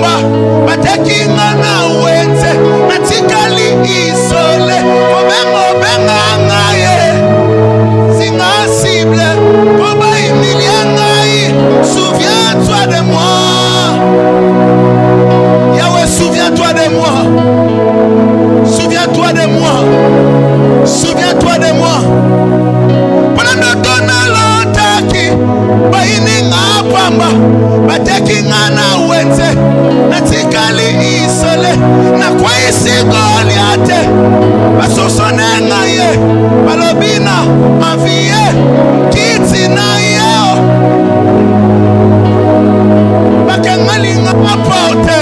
pamba bateki ngana wenze natikali isole kobengo benga ngaye singa cible koba imilia ngai souviens-toi de moi Yahweh souviens-toi de moi souviens-toi de moi souviens-toi de moi pendant dona lotaki baini ngapamba bateki ngana wenze natikali isole na kwa isi Goliate basosone ngaye balobina envie kiti na yeo bakengali ngaporte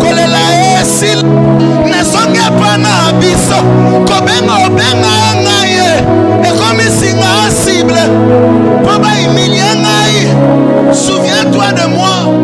kolela esil nesonge pana biso kobenga obenga ngaye ekomisinga cible koba imilie ngaye souviens-toi de moi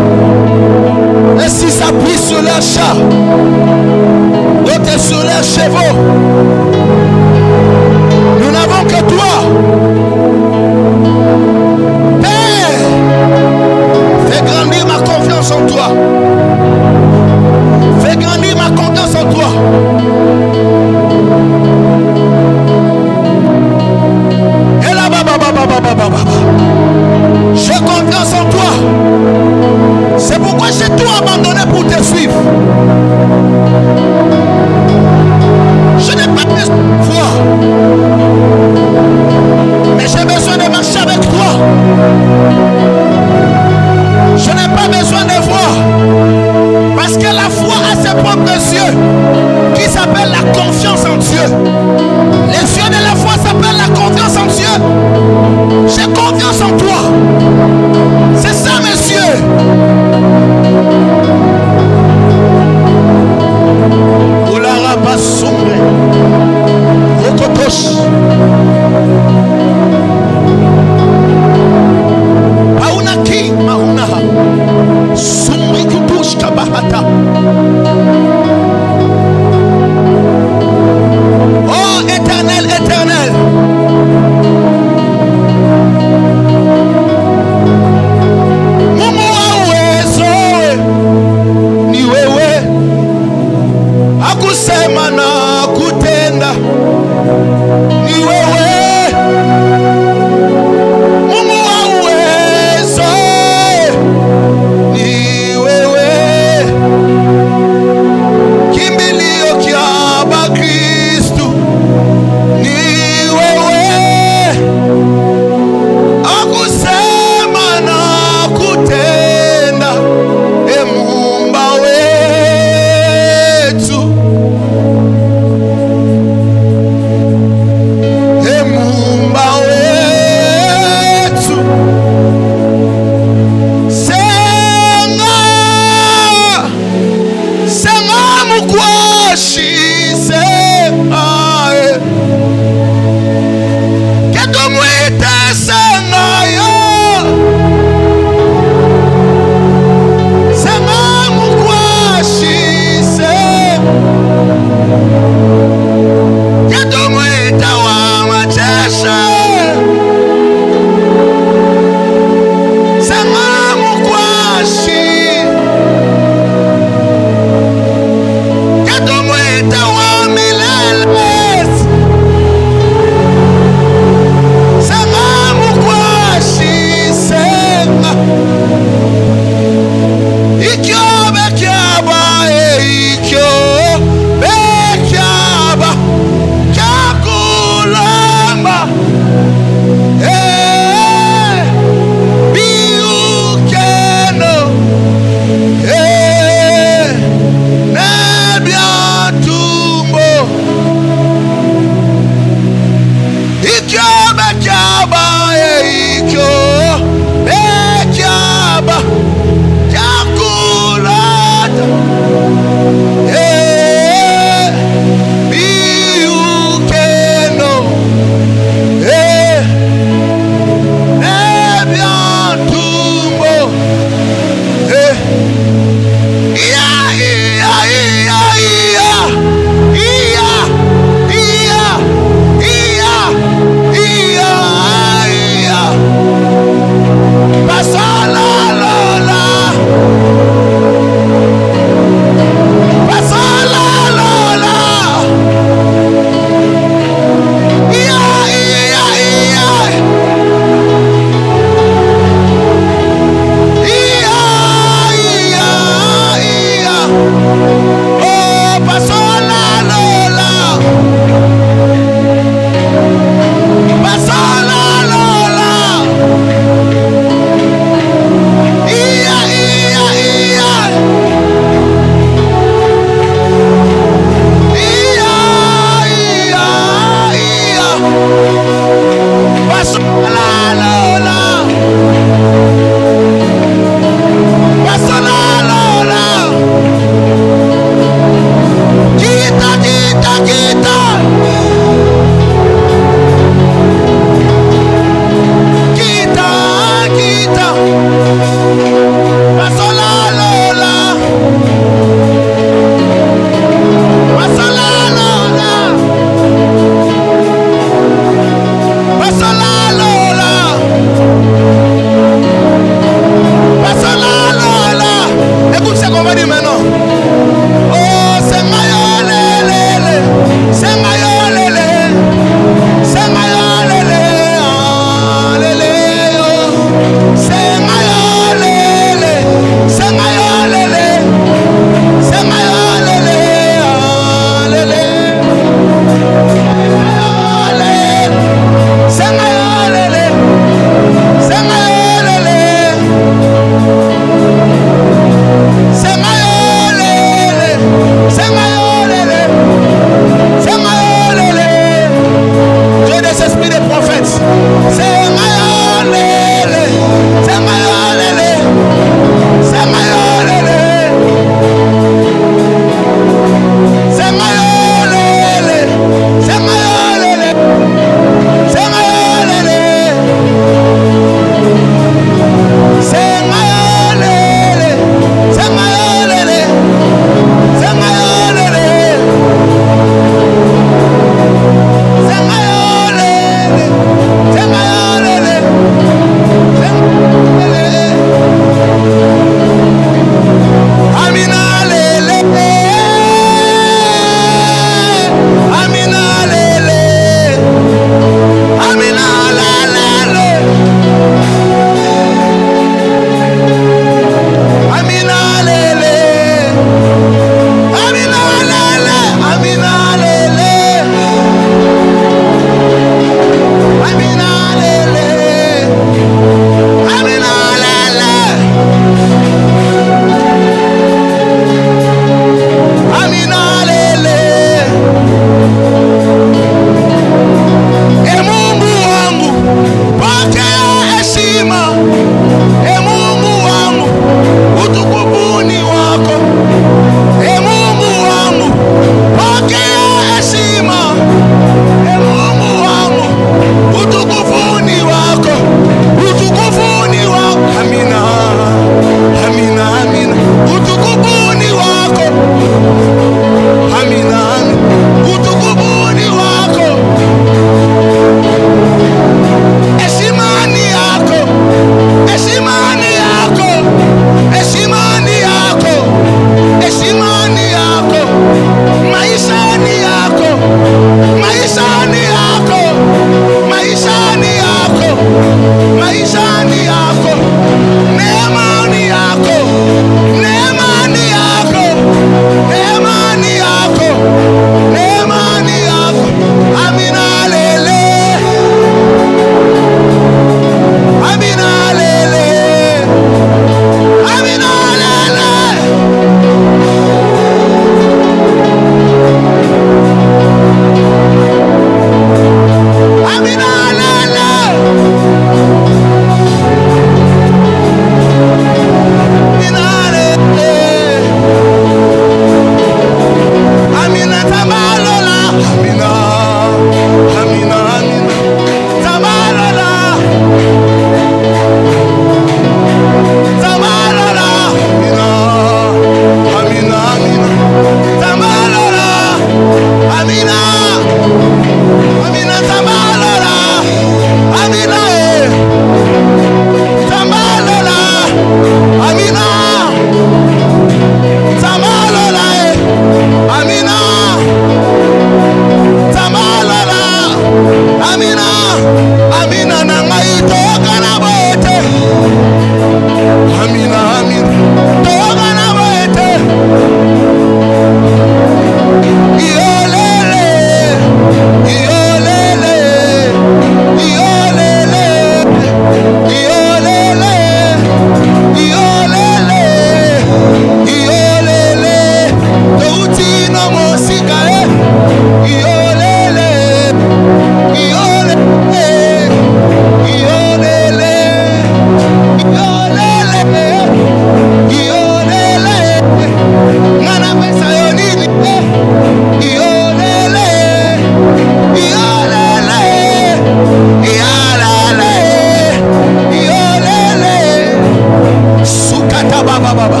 baba.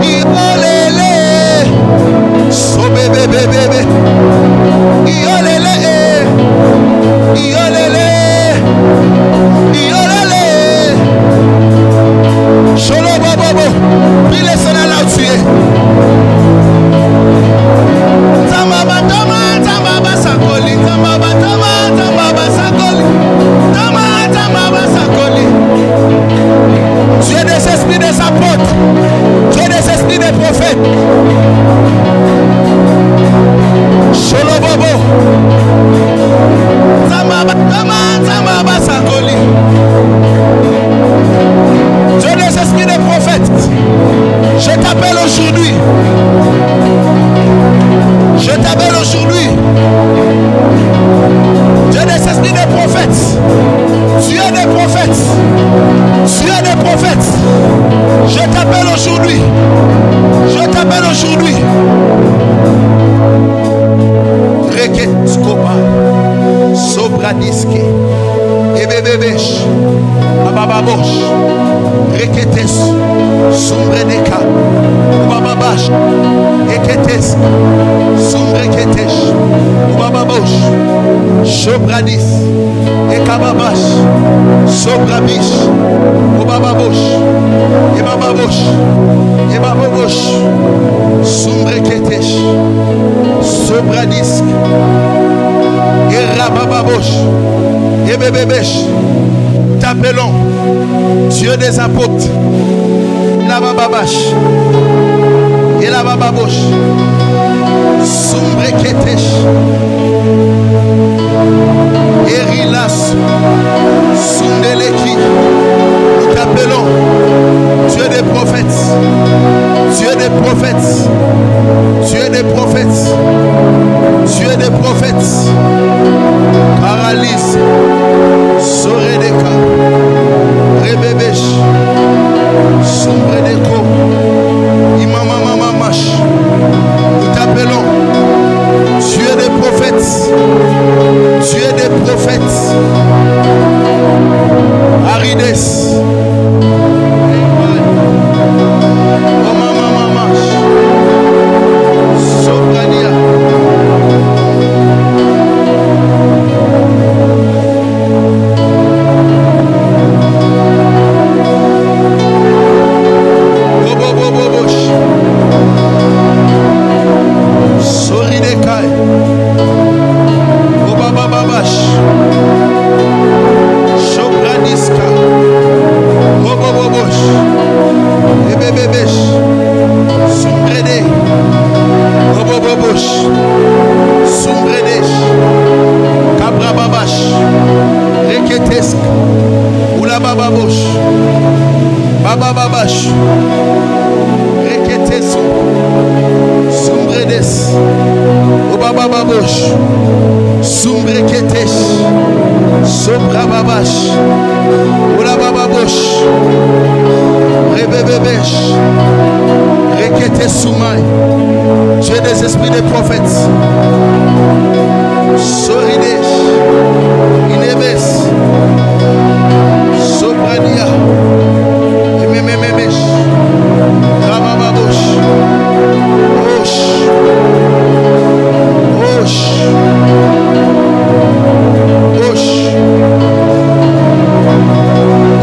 Iolele. So bebe bebe. Iolele. Iolele. Iolele. Cholo bobo. Puis laissez-la là où tu es. Tambaba sakoli. Tambaba sakoli. Tambaba sakoli. Tu es des esprits des apôtres. Tu es des esprits des prophètes. Cholo bobo. Tambaba sakoli. Tu es des esprits des prophètes. Je t'appelle aujourd'hui. Je t'appelle aujourd'hui. Tu es des esprits des prophètes. Tu es des prophètes. Tu es des prophètes. Je t'appelle aujourd'hui. Je t'appelle aujourd'hui. Reketskopa. Sobradiske. Ebebebesh. Abababosh. Reketes. Sumbredeka. Ubababash. Eketes. Sumbreketesh. Ubababosh. Sobradis. Ekababash. Sobrabish. Ubababosh. Ebababosh. Ebababosh. Sumbreketesh. Sobradis. Erabababosh. Ebebebesh. T'appelons Dieu des apôtres. La bababash. Et la bababosh. Sumbreketesh. Erilas. Sundeleki. Nous t'appelons Dieu des prophètes. Dieu des prophètes. Dieu des prophètes. Dieu des prophètes. Paralyse. Soredeka. Rebebesh. Sombredeko. Imamamamash. Nous t'appelons Dieu des prophètes. Dieu des prophètes. Arides. Omamamamash. Sobrania. Soridekai. Obababash. Shobradiska. Obobobosh. Ebebebesh. Sumbrede. Obobobosh. Sumbredesh. Kabrababash. Reketesk. Ulabababosh. Babababash. Reketesu. Sumbredes. Obabababosh. Sumbreketesh. Sobrababash. Ulabababosh. Rebebebesh. Reketesumai. Dieu des esprits des prophètes. Soridesh. Inebes. Sobrania. Ememememesh. Rabababosh. Osh. Osh. Osh.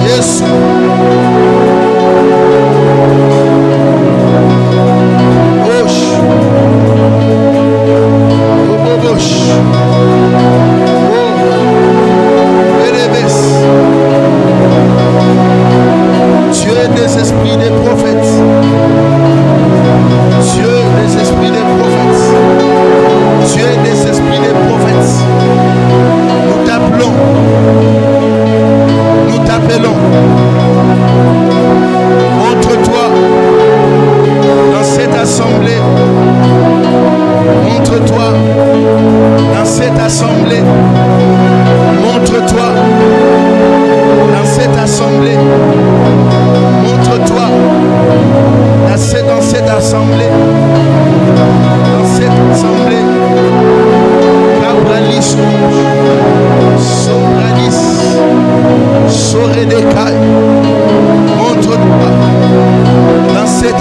Yes. Osh. Obobosh.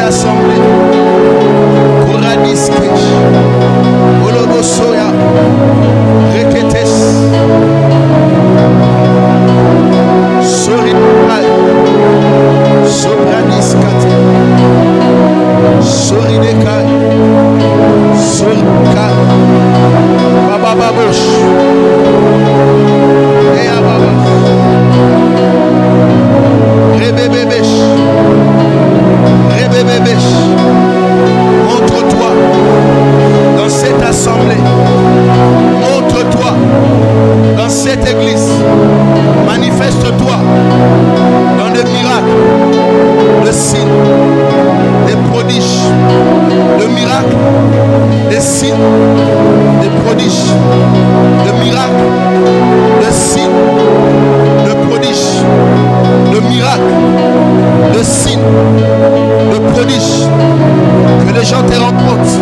assemblée. Koradiske. Olobosoya. Reketes. Sorikai. Sobraniskate. Soridekai. Sorikai. Baba Babosh. Ea Baba. Rebebebesh. Rebebebesh. Montre-toi dans cette assemblée. Montre-toi dans cette église. Manifeste-toi dans des miracles, le signe, des prodiges, le miracle, des signes, des prodiges, le miracle, le signe, le prodige, le miracle, le signe, le prodige. Que les gens te rencontrent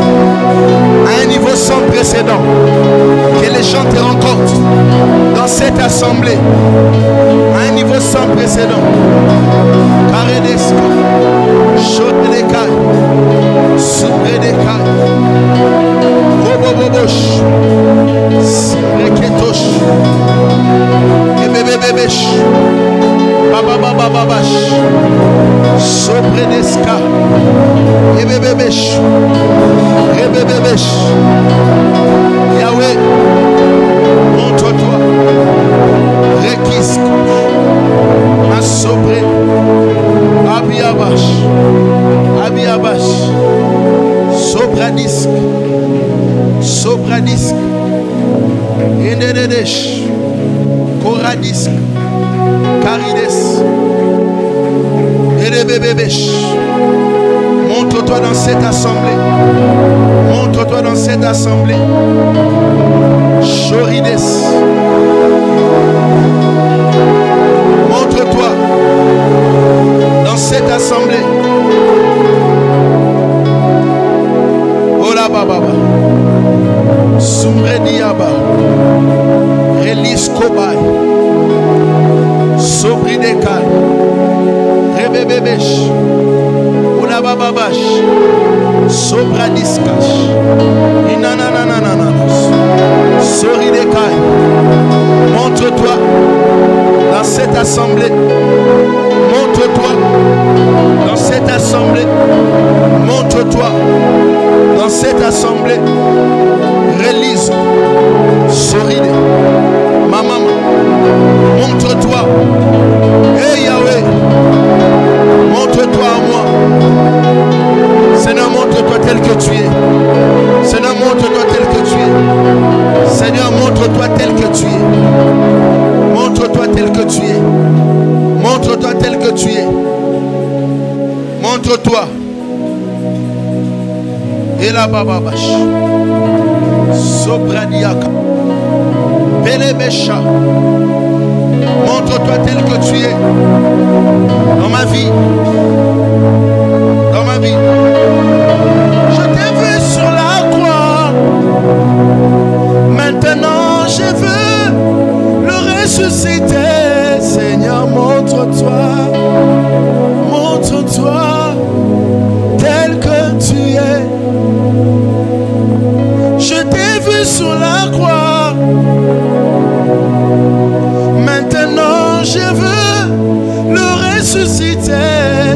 à un niveau sans précédent. Que les gens te rencontrent dans cette assemblée à un niveau sans précédent. Karedeska, Shodekai, Subredekai, Robobobosh, Sibreketosh, Ebebebebesh, Bababababash, Sobredeska, Ebebebesh, Rebebebesh. Yahweh, montre-toi. Rekisko, Asobre, Abiabash, Abiabash, Sobradisk, Sobradisk, Enededesh, Koradisk, Karides, Erebebebesh. Montre-toi dans cette assemblée. Montre-toi dans cette assemblée. Chorides. Montre-toi dans cette assemblée. Ola Baba. Sumrediaba. Relis Kobai. Sobridekai. Rebebebesh. Ola Bababash. Sobradiskash. Inanananananas. Soridekai. Montre-toi dans cette assemblée. Montre-toi dans cette assemblée. Montre-toi dans cette assemblée. Release. Soride. Ma maman. Montre-toi. Hey Yahweh. Montre-toi à moi. Seigneur, montre-toi tel que tu es. Seigneur, montre-toi tel que tu es. Seigneur, montre-toi tel que tu es. Montre-toi tel que tu es. Montre-toi tel que tu es. Montre-toi. Et la bababash. Sobradiaka. Belebesha. Montre-toi tel que tu es. Dans ma vie. Dans ma vie. Je t'ai vu sur la croix. Maintenant je veux le ressusciter. Seigneur, montre-toi. Montre-toi tel que tu es. Je t'ai vu sur la croix. Maintenant je veux le ressusciter.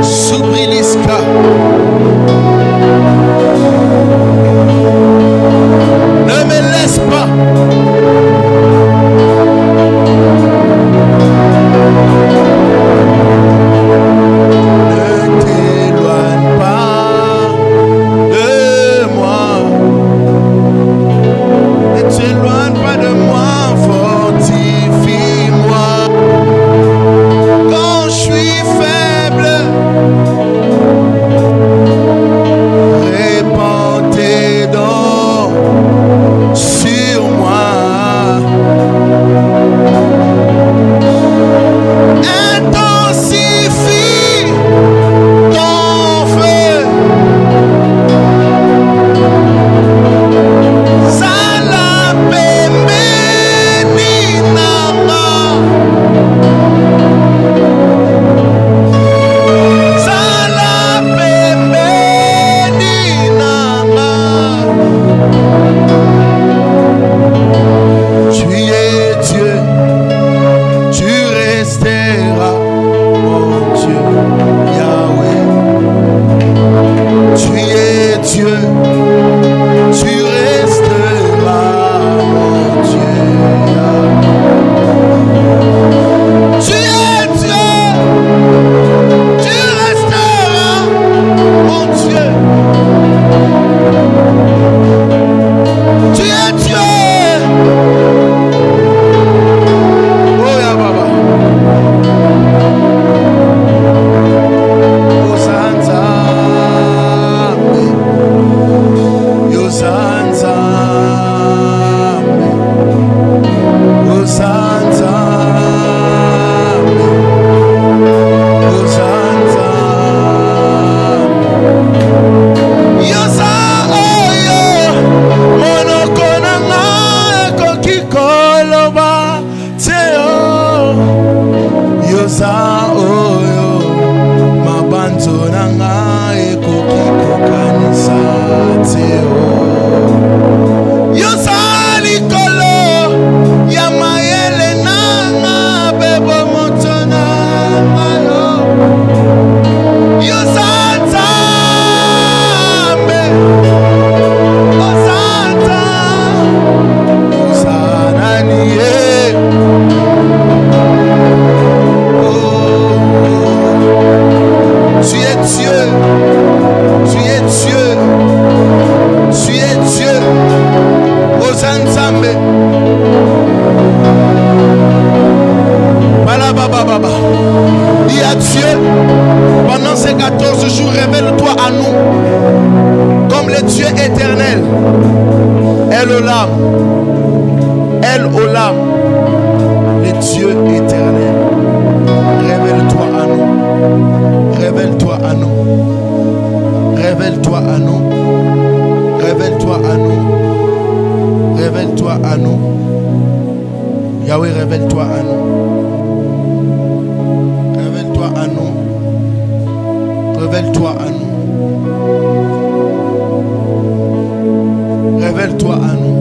Subriliska. Ne me laisse pas. Dis à Dieu, pendant ces 14 jours, révèle-toi à nous comme le Dieu éternel. El Olam, le Dieu éternel. Révèle-toi à nous. Révèle-toi à nous. Révèle-toi à nous. Révèle-toi à nous. Révèle-toi à nous. Yahweh, révèle-toi à nous. Révèle-toi à nous. Révèle-toi à nous. Révèle-toi à nous.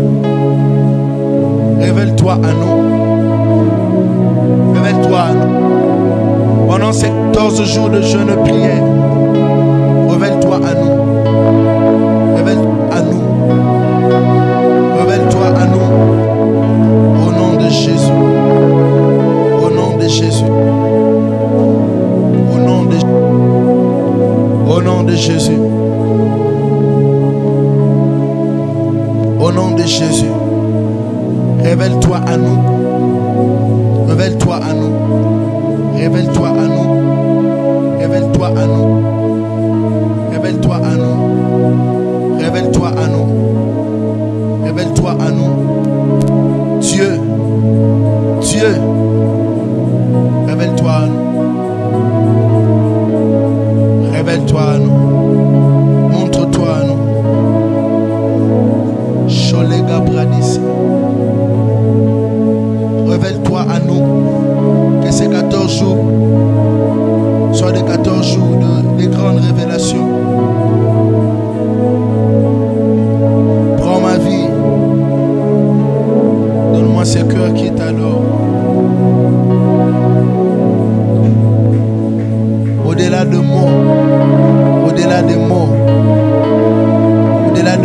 Révèle-toi à nous. Révèle-toi à nous. Pendant ces 14 jours de jeûne et prière, révèle-toi à nous. Révèle-toi à nous. Révèle-toi à nous. Au nom de Jésus. Au nom de Jésus. Au nom de Jésus. Au nom de Jésus. Au nom de Jésus. Révèle-toi à nous. Révèle-toi à nous. Révèle-toi à nous. Révèle-toi à nous. Révèle-toi à nous. Révèle-toi à nous. Révèle-toi à nous. Dieu. Dieu. Révèle-toi à nous. Révèle-toi à nous. Montre-toi à nous. Cholega Bradis. Révèle-toi à nous. Que ces 14 jours soient des 14 jours de grandes révélations. Prends ma vie. Donne-moi ce cœur qui t'adore.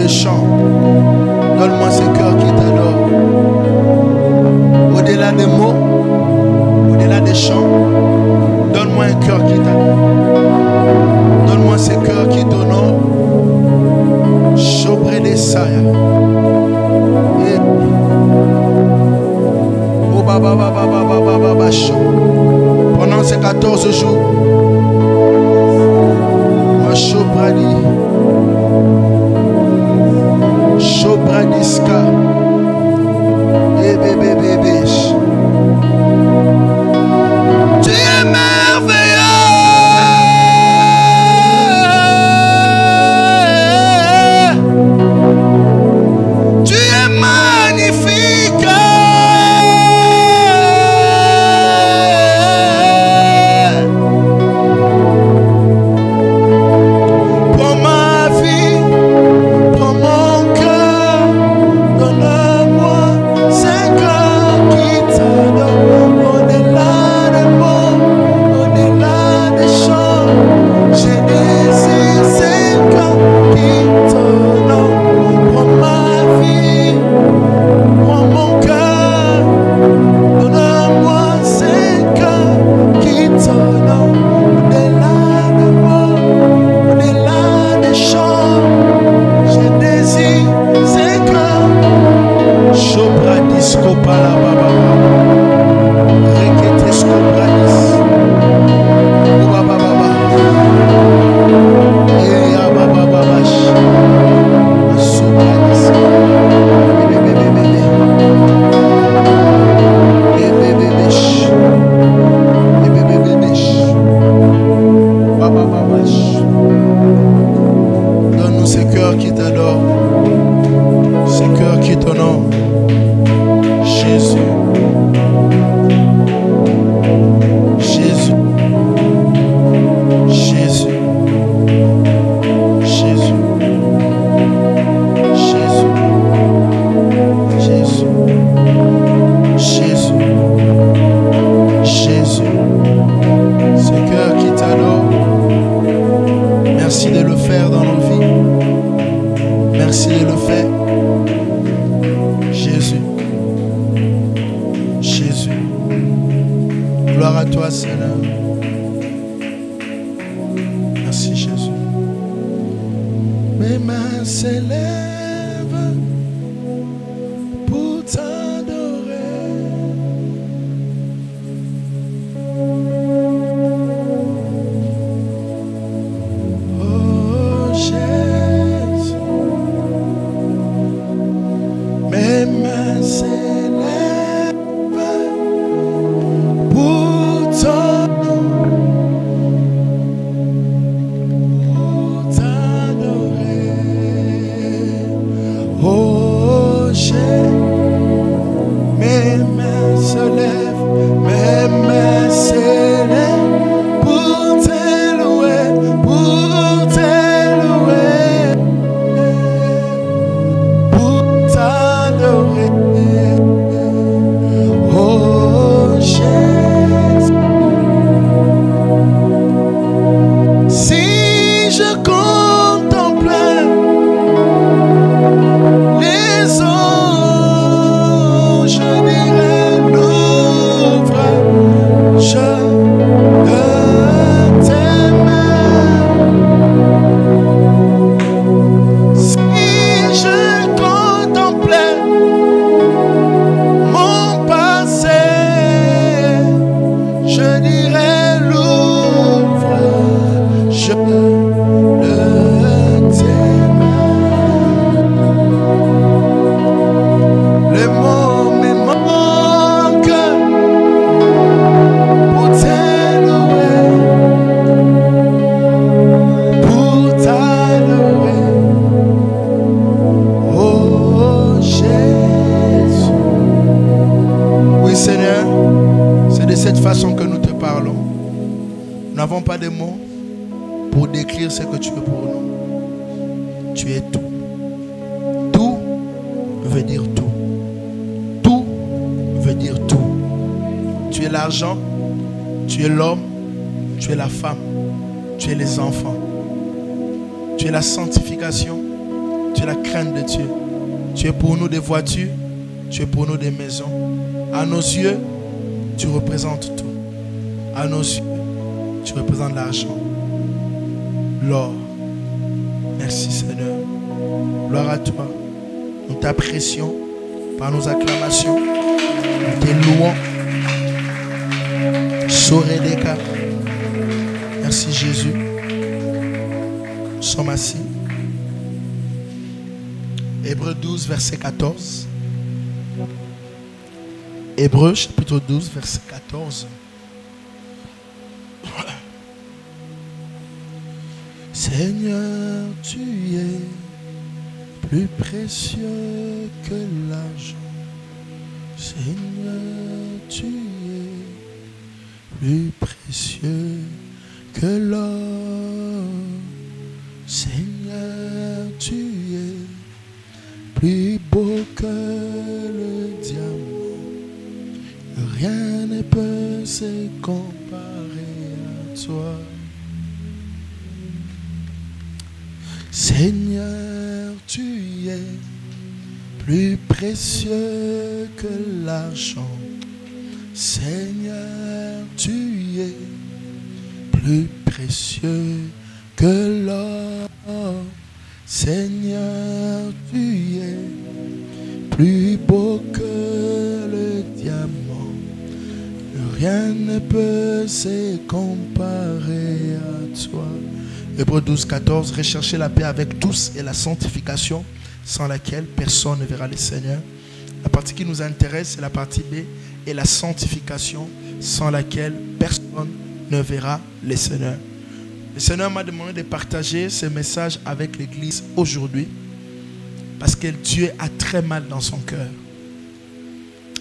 des chants, donne-moi ce cœur qui t'adore. Au-delà des mots, au-delà des chants, donne-moi un cœur qui t'adore. Donne-moi ce cœur qui t'honore. Chobré des sailles. Pendant ces 14 jours, ma chobradi, chobradiska, bébé, tu es merveilleux. Tu es magnifique. Donne-nous ce cœur qui t'adore, ce cœur qui t'honore. Jésus. Jésus. Jésus. Jésus. Jésus. Jésus. Jésus. Jésus. Ce cœur qui t'adore. Merci de le faire dans nos vies. Merci de le faire. Jésus. Jésus. Gloire à toi, Seigneur. Merci, Jésus. Mes mains s'élèvent pour t'adorer. Oh, Jésus. Mes mains s'élèvent pour t'adorer. Oh, mes mains se lèvent, mes mains s'élèvent pour t'élouer, pour t'élouer, pour t'adorer. Oh, Jésus. Si je contemplais les eaux, je dirais l'ouvrage de tes mains. Si je contemplais mon passé, je dirais l'ouvrage de tes mains. Les mots me manquent pour t'élouer, pour t'adorer. Oh, Jésus. Oui, Seigneur, c'est de cette façon que nous te parlons. Nous n'avons pas de mots pour décrire ce que tu es pour nous. Tu es tout. Tout veut dire tout. Tout veut dire tout. Tu es l'argent, tu es l'homme, tu es la femme, tu es les enfants. Tu es la sanctification, Tu es la crainte de Dieu. Tu es pour nous des voitures. Tu es pour nous des maisons. À nos yeux, tu représentes tout. À nos yeux, tu représentes l'argent, l'or. Merci Seigneur. Gloire à toi. Nous t'apprécions par nos acclamations. Nous t'élouons. Soredeka. Merci Jésus. Nous sommes assis. Hébreux 12, verset 14. Hébreux chapitre 12, verset 14. Seigneur, tu es plus précieux que l'argent. Seigneur, tu es plus précieux que l'or. Seigneur, tu es plus beau que le diamant. Rien ne peut se comparer à toi. Seigneur, tu es plus précieux que l'argent. Seigneur, tu es plus précieux que l'or. Seigneur, tu es plus beau que le diamant. Rien ne peut se comparer à toi. Hébreux 12, 14. Recherchez la paix avec tous et la sanctification, sans laquelle personne ne verra le Seigneur. La partie qui nous intéresse, c'est la partie B, et la sanctification, sans laquelle personne ne verra le Seigneur. Le Seigneur m'a demandé de partager ce message avec l'Église aujourd'hui, parce que Dieu a très mal dans son cœur.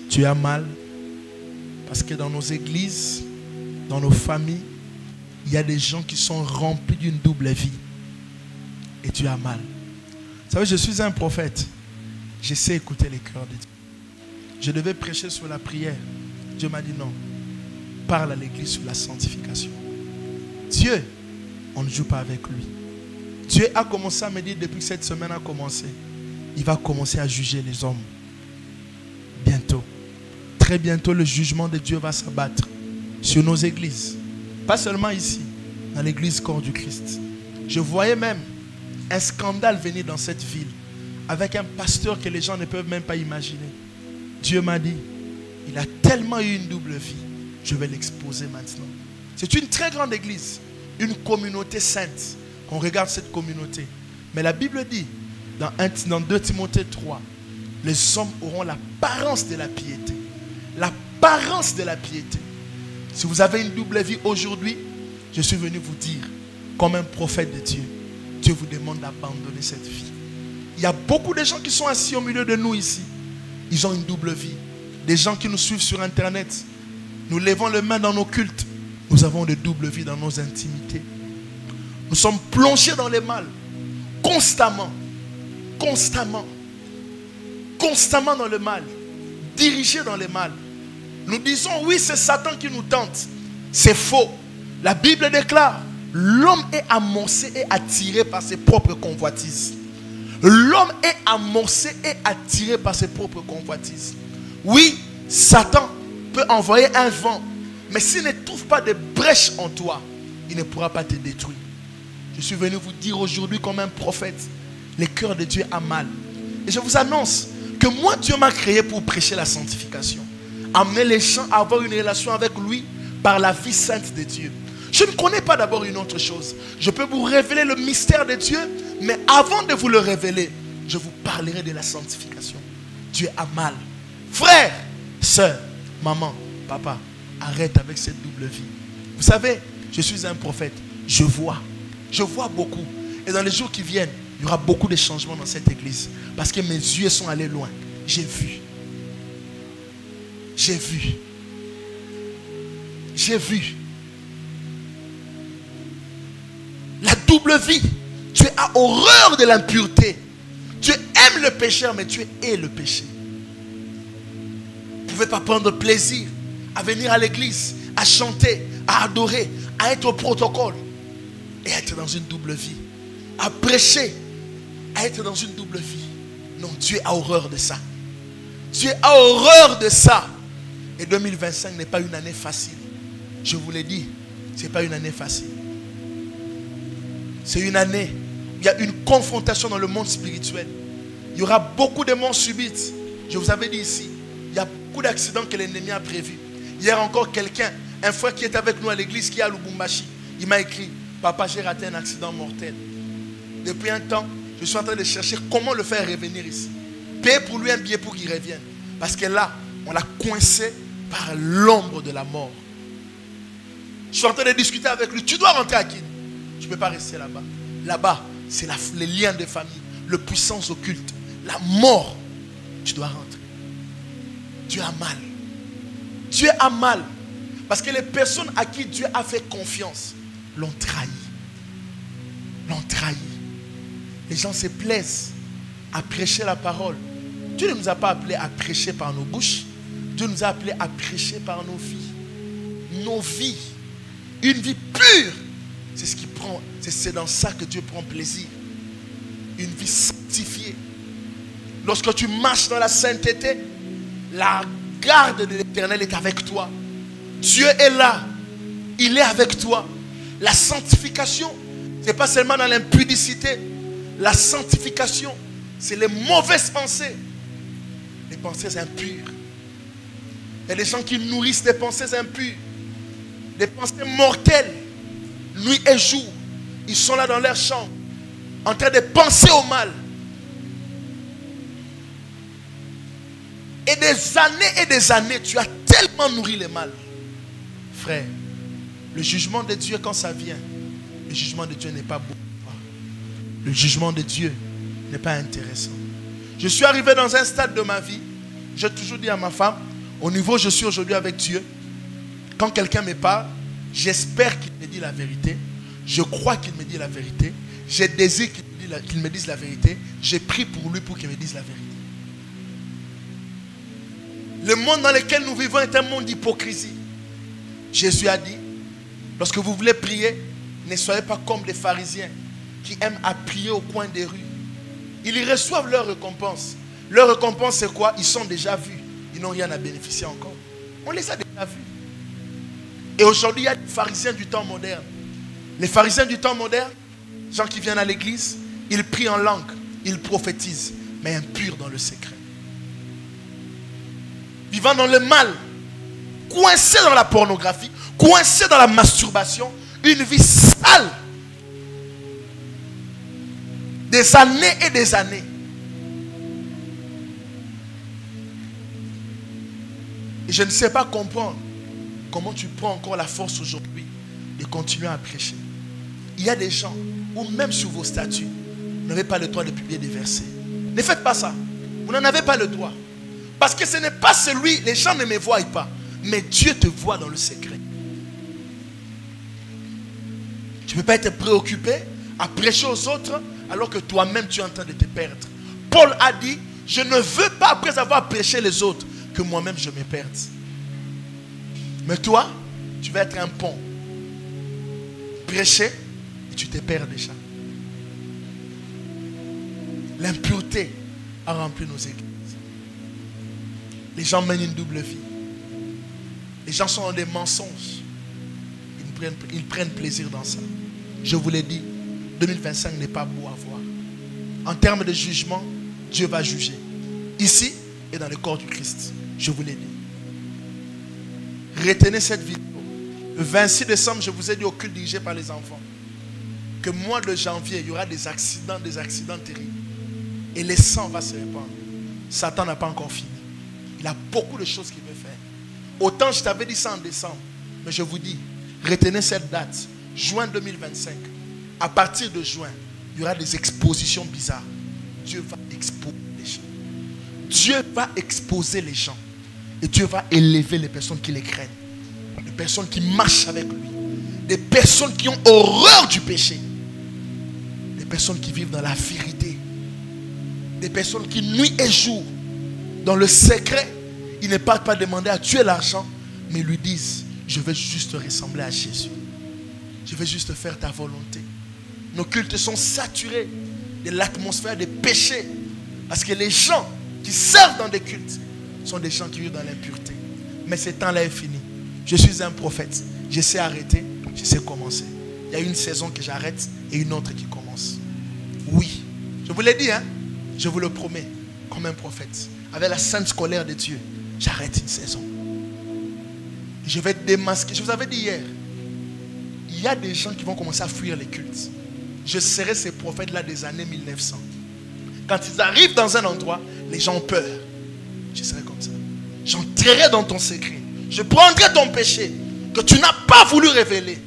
Dieu a mal, parce que dans nos églises, dans nos familles, il y a des gens qui sont remplis d'une double vie. Et Dieu a mal. Vous savez, je suis un prophète. Je sais écouter les cœurs de Dieu. Je devais prêcher sur la prière. Dieu m'a dit non. Parle à l'église sur la sanctification. Dieu, on ne joue pas avec lui. Dieu a commencé à me dire depuis que cette semaine a commencé. Il va commencer à juger les hommes. Bientôt. Très bientôt, le jugement de Dieu va s'abattre sur nos églises. Pas seulement ici, dans l'église corps du Christ. Je voyais même un scandale venir dans cette ville avec un pasteur que les gens ne peuvent même pas imaginer. Dieu m'a dit, il a tellement eu une double vie, je vais l'exposer maintenant. C'est une très grande église, une communauté sainte. On regarde cette communauté. Mais la Bible dit, dans 2 Timothée 3, les hommes auront l'apparence de la piété. L'apparence de la piété. Si vous avez une double vie aujourd'hui, je suis venu vous dire, comme un prophète de Dieu, Dieu vous demande d'abandonner cette vie. Il y a beaucoup de gens qui sont assis au milieu de nous ici. Ils ont une double vie. Des gens qui nous suivent sur Internet. Nous levons les mains dans nos cultes. Nous avons de double vie dans nos intimités. Nous sommes plongés dans le mal. Constamment. Constamment. Constamment dans le mal. Dirigés dans le mal. Nous disons, oui, c'est Satan qui nous tente. C'est faux. La Bible déclare, l'homme est amorcé et attiré par ses propres convoitises. L'homme est amorcé et attiré par ses propres convoitises. Oui, Satan peut envoyer un vent, mais s'il ne trouve pas de brèche en toi, il ne pourra pas te détruire. Je suis venu vous dire aujourd'hui comme un prophète, le cœur de Dieu a mal. Et je vous annonce que moi, Dieu m'a créé pour prêcher la sanctification. Amener les gens à avoir une relation avec lui par la vie sainte de Dieu. Je ne connais pas d'abord une autre chose. Je peux vous révéler le mystère de Dieu, mais avant de vous le révéler, je vous parlerai de la sanctification. Dieu a mal. Frère, soeur, maman, papa, arrête avec cette double vie. Vous savez, je suis un prophète. Je vois beaucoup. Et dans les jours qui viennent, il y aura beaucoup de changements dans cette église. Parce que mes yeux sont allés loin. J'ai vu. J'ai vu. J'ai vu. La double vie. Tu as horreur de l'impureté. Tu aimes le pécheur, mais tu hais le péché. Vous ne pouvez pas prendre plaisir à venir à l'église, à chanter, à adorer, à être au protocole et être dans une double vie. À prêcher à être dans une double vie. Non, Dieu a horreur de ça. Dieu a horreur de ça. Et 2025 n'est pas une année facile. Je vous l'ai dit, ce n'est pas une année facile. C'est une année où il y a une confrontation dans le monde spirituel. Il y aura beaucoup de morts subites. Je vous avais dit ici, il y a beaucoup d'accidents que l'ennemi a prévus. Hier encore, quelqu'un, un frère qui est avec nous à l'église, qui est à Lubumbashi, il m'a écrit: papa, j'ai raté un accident mortel. Depuis un temps, je suis en train de chercher comment le faire revenir ici. Payer pour lui un billet pour qu'il revienne. Parce que là, on l'a coincé par l'ombre de la mort. Je suis en train de discuter avec lui. Tu dois rentrer à Kin. Tu ne peux pas rester là-bas. Là-bas, c'est les liens de famille, le puissance occulte, la mort. Tu dois rentrer. Dieu a mal. Dieu a mal. Parce que les personnes à qui Dieu a fait confiance l'ont trahi. L'ont trahi. Les gens se plaisent à prêcher la parole. Dieu ne nous a pas appelés à prêcher par nos bouches. Dieu nous a appelés à prêcher par nos vies. Nos vies. Une vie pure. C'est ce qui prend. C'est dans ça que Dieu prend plaisir. Une vie sanctifiée. Lorsque tu marches dans la sainteté, la garde de l'Éternel est avec toi. Dieu est là. Il est avec toi. La sanctification, ce n'est pas seulement dans l'impudicité. La sanctification, c'est les mauvaises pensées. Les pensées impures. Il y a des gens qui nourrissent des pensées impures. Des pensées mortelles. Nuit et jour. Ils sont là dans leur chambre. En train de penser au mal. Et des années, tu as tellement nourri le mal. Frère, le jugement de Dieu quand ça vient, le jugement de Dieu n'est pas beau. Le jugement de Dieu n'est pas intéressant. Je suis arrivé dans un stade de ma vie, j'ai toujours dit à ma femme, au niveau où je suis aujourd'hui avec Dieu, quand quelqu'un me parle, j'espère qu'il me dit la vérité, je crois qu'il me dit la vérité, je désire qu'il me dise la vérité, j'ai prié pour lui pour qu'il me dise la vérité. Le monde dans lequel nous vivons est un monde d'hypocrisie. Jésus a dit, lorsque vous voulez prier, ne soyez pas comme les pharisiens qui aiment à prier au coin des rues. Ils y reçoivent leur récompense. Leur récompense, c'est quoi? Ils sont déjà vus. Ils n'ont rien à bénéficier encore. On les a déjà vus. Et aujourd'hui, il y a des pharisiens du temps moderne. Les pharisiens du temps moderne, gens qui viennent à l'église, ils prient en langue, ils prophétisent, mais impurs dans le secret. Vivant dans le mal, coincés dans la pornographie, coincés dans la masturbation, une vie sale. Des années et des années. Et je ne sais pas comprendre comment tu prends encore la force aujourd'hui de continuer à prêcher. Il y a des gens où même sur vos statuts, vous n'avez pas le droit de publier des versets. Ne faites pas ça. Vous n'en avez pas le droit. Parce que ce n'est pas celui, les gens ne me voient pas, mais Dieu te voit dans le secret. Tu ne peux pas être préoccupé à prêcher aux autres alors que toi-même tu es en train de te perdre. Paul a dit, je ne veux pas après avoir prêché les autres que moi-même je me perde. Mais toi, tu vas être un pont. Prêcher et tu te perds déjà. L'impureté a rempli nos églises. Les gens mènent une double vie. Les gens sont dans des mensonges. Ils prennent plaisir dans ça. Je vous l'ai dit, 2025 n'est pas beau à voir. En termes de jugement, Dieu va juger. Ici et dans le corps du Christ. Je vous l'ai dit. Retenez cette vidéo. Le 26 décembre, je vous ai dit au culte dirigé par les enfants que mois de janvier, il y aura des accidents terribles. Et le sang va se répandre. Satan n'a pas encore fini. Il a beaucoup de choses qu'il veut faire. Autant je t'avais dit ça en décembre, mais je vous dis, retenez cette date, juin 2025. À partir de juin, il y aura des expositions bizarres. Dieu va exposer les gens. Dieu va exposer les gens. Et Dieu va élever les personnes qui les craignent. Les personnes qui marchent avec lui. Des personnes qui ont horreur du péché. Des personnes qui vivent dans la vérité. Des personnes qui nuit et jour. Dans le secret, ils ne partent pas demander à Dieu l'argent, mais lui disent, je veux juste ressembler à Jésus. Je veux juste faire ta volonté. Nos cultes sont saturés de l'atmosphère de péché. Parce que les gens qui servent dans des cultes sont des gens qui vivent dans l'impureté. Mais ce temps-là est fini. Je suis un prophète. Je sais arrêter, je sais commencer. Il y a une saison que j'arrête et une autre qui commence. Oui, je vous l'ai dit, hein? Je vous le promets, comme un prophète. Avec la sainte colère de Dieu, j'arrête une saison. Je vais démasquer. Je vous avais dit hier, il y a des gens qui vont commencer à fuir les cultes. Je serai ces prophètes-là des années 1900. Quand ils arrivent dans un endroit, les gens ont peur. Je serai comme ça. J'entrerai dans ton secret. Je prendrai ton péché que tu n'as pas voulu révéler.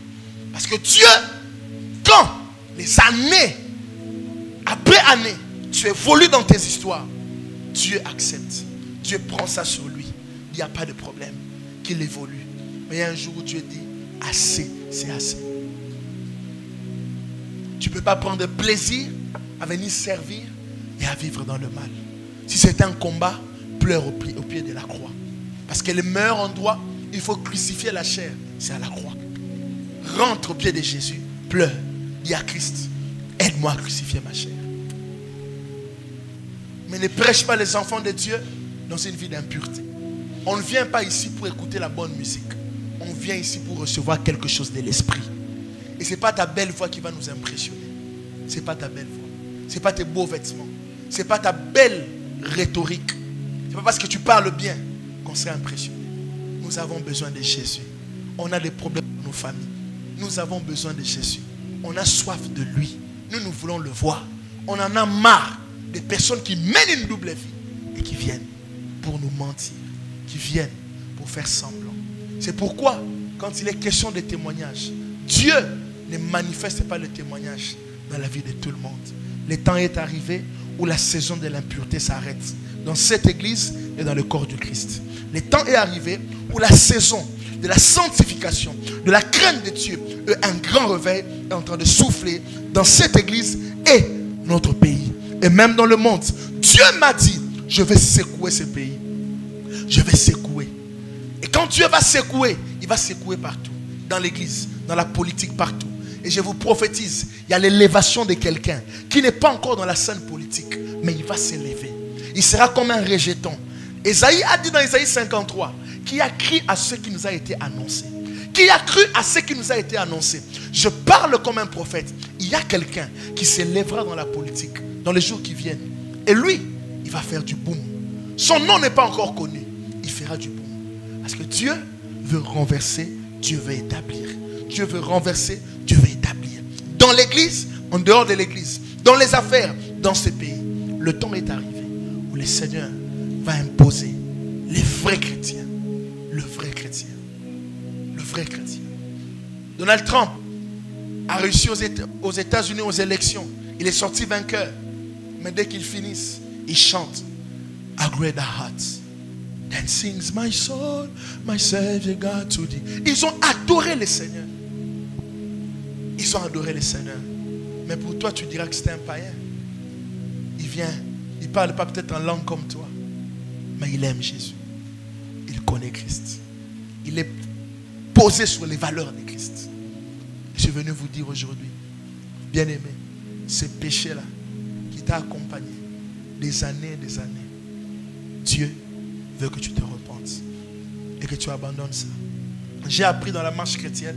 Parce que Dieu, quand les années, après années, tu évolues dans tes histoires, Dieu accepte. Dieu prend ça sur lui. Il n'y a pas de problème qu'il évolue. Mais il y a un jour où Dieu dit, assez, c'est assez. Tu ne peux pas prendre plaisir à venir servir et à vivre dans le mal. Si c'est un combat, pleure au pied de la croix. Parce que le meilleur endroit, il faut crucifier la chair, c'est à la croix. Rentre au pied de Jésus, pleure, dis à Christ, aide-moi à crucifier ma chair. Mais ne prêche pas les enfants de Dieu dans une vie d'impureté. On ne vient pas ici pour écouter la bonne musique. On vient ici pour recevoir quelque chose de l'esprit. Et ce n'est pas ta belle voix qui va nous impressionner. Ce n'est pas ta belle voix. Ce n'est pas tes beaux vêtements. Ce n'est pas ta belle rhétorique. Ce n'est pas parce que tu parles bien qu'on sera impressionné. Nous avons besoin de Jésus. On a des problèmes dans nos familles. Nous avons besoin de Jésus. On a soif de lui. Nous voulons le voir. On en a marre des personnes qui mènent une double vie et qui viennent pour nous mentir, qui viennent pour faire semblant. C'est pourquoi, quand il est question de témoignage, Dieu ne manifeste pas le témoignage dans la vie de tout le monde. Le temps est arrivé où la saison de l'impureté s'arrête dans cette église et dans le corps du Christ. Le temps est arrivé où la saison de la sanctification, de la crainte de Dieu, un grand réveil est en train de souffler dans cette église et notre pays. Et même dans le monde. Dieu m'a dit, je vais secouer ce pays. Je vais secouer. Et quand Dieu va secouer, il va secouer partout. Dans l'église, dans la politique, partout. Et je vous prophétise, il y a l'élévation de quelqu'un qui n'est pas encore dans la scène politique, mais il va s'élever. Il sera comme un rejeton. Esaïe a dit dans Esaïe 53, qui a cru à ce qui nous a été annoncé. Qui a cru à ce qui nous a été annoncé. Je parle comme un prophète. Il y a quelqu'un qui s'élèvera dans la politique dans les jours qui viennent. Et lui, il va faire du boom. Son nom n'est pas encore connu. Il fera du boom. Parce que Dieu veut renverser, Dieu veut établir. Dieu veut renverser, Dieu veut établir. Dans l'église, en dehors de l'église, dans les affaires, dans ce pays, le temps est arrivé où le Seigneur va imposer les vrais chrétiens. Le vrai chrétien. Le vrai chrétien. Donald Trump a réussi aux États-Unis aux élections. Il est sorti vainqueur. Mais dès qu'ils finissent, ils chantent A greater heart than sings my soul, my Savior God to thee. Ils ont adoré le Seigneur. Ils ont adoré le Seigneur. Mais pour toi, tu diras que c'est un païen. Il vient, il ne parle pas peut-être en langue comme toi, mais il aime Jésus. Il connaît Christ. Il est posé sur les valeurs de Christ. Je suis venu vous dire aujourd'hui, bien-aimé, ce péché-là qui t'a accompagné des années et des années, Dieu veut que tu te repentes et que tu abandonnes ça. J'ai appris dans la marche chrétienne,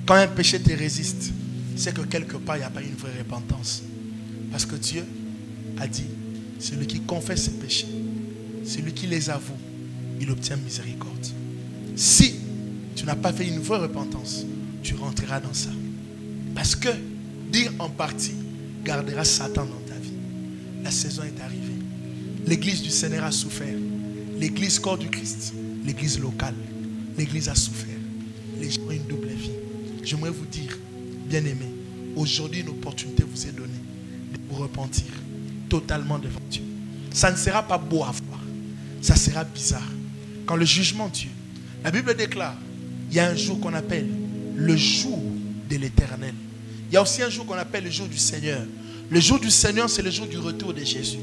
quand un péché te résiste, c'est que quelque part, il n'y a pas une vraie repentance. Parce que Dieu a dit, celui qui confesse ses péchés, celui qui les avoue, il obtient miséricorde. Si tu n'as pas fait une vraie repentance, tu rentreras dans ça. Parce que dire en partie gardera Satan dans ta vie. La saison est arrivée. L'église du Seigneur a souffert. L'église corps du Christ, l'église locale, l'église a souffert. Les gens ont une double vie. J'aimerais vous dire, bien-aimés, aujourd'hui une opportunité vous est donnée de vous repentir totalement devant Dieu. Ça ne sera pas beau à voir. Ça sera bizarre. Quand le jugement de Dieu, la Bible déclare, il y a un jour qu'on appelle le jour de l'Éternel. Il y a aussi un jour qu'on appelle le jour du Seigneur. Le jour du Seigneur, c'est le jour du retour de Jésus.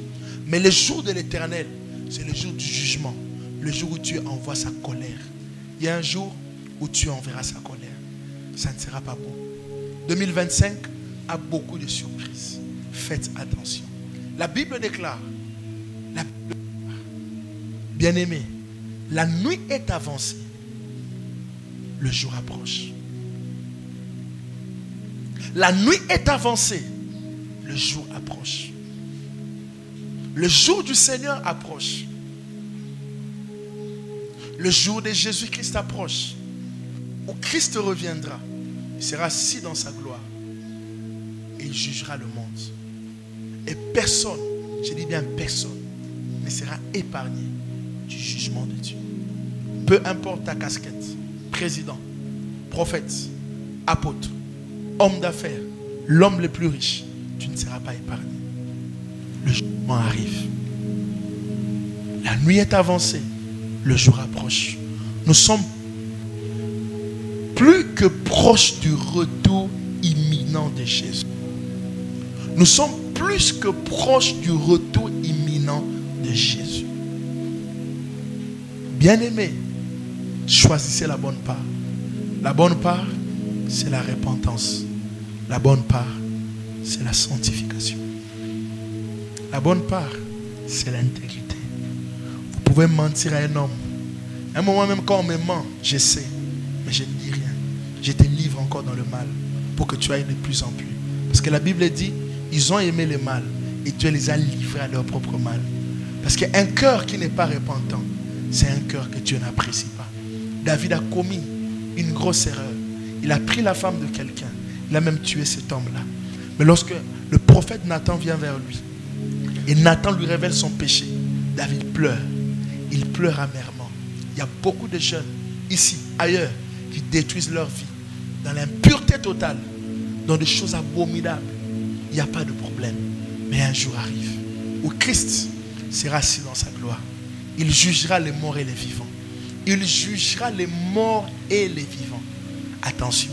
Mais le jour de l'Éternel, c'est le jour du jugement. Le jour où Dieu envoie sa colère. Il y a un jour où Dieu enverra sa colère. Ça ne sera pas beau. 2025 a beaucoup de surprises. faites attention. La Bible déclare, bien-aimé, la nuit est avancée, le jour approche. La nuit est avancée, le jour approche. Le jour du Seigneur approche. Le jour de Jésus-Christ approche, où Christ reviendra. Il sera assis dans sa gloire et il jugera le monde. Et personne, je dis bien personne, ne sera épargné du jugement de Dieu. Peu importe ta casquette, président, prophète, apôtre, homme d'affaires, l'homme le plus riche, tu ne seras pas épargné. Le jugement arrive. La nuit est avancée, le jour approche. Nous sommes plus que proches du retour imminent de Jésus. Nous sommes plus que proches du retour imminent de Jésus. Bien-aimés, choisissez la bonne part. La bonne part, c'est la repentance. La bonne part, c'est la sanctification. La bonne part, c'est l'intégrité. Vous pouvez mentir à un homme. À un moment même quand on me ment, je sais, mais je ne dis rien. Je te livre encore dans le mal pour que tu ailles de plus en plus. Parce que la Bible dit, ils ont aimé le mal et Dieu les a livrés à leur propre mal. Parce qu'un cœur qui n'est pas repentant, c'est un cœur que Dieu n'apprécie pas. David a commis une grosse erreur. Il a pris la femme de quelqu'un. Il a même tué cet homme-là. Mais lorsque le prophète Nathan vient vers lui, et Nathan lui révèle son péché, David pleure. Il pleure amèrement. Il y a beaucoup de jeunes, ici, ailleurs, qui détruisent leur vie dans l'impureté totale, dans des choses abominables. Il n'y a pas de problème. Mais un jour arrive où Christ sera assis dans sa gloire. Il jugera les morts et les vivants. Il jugera les morts et les vivants. Attention,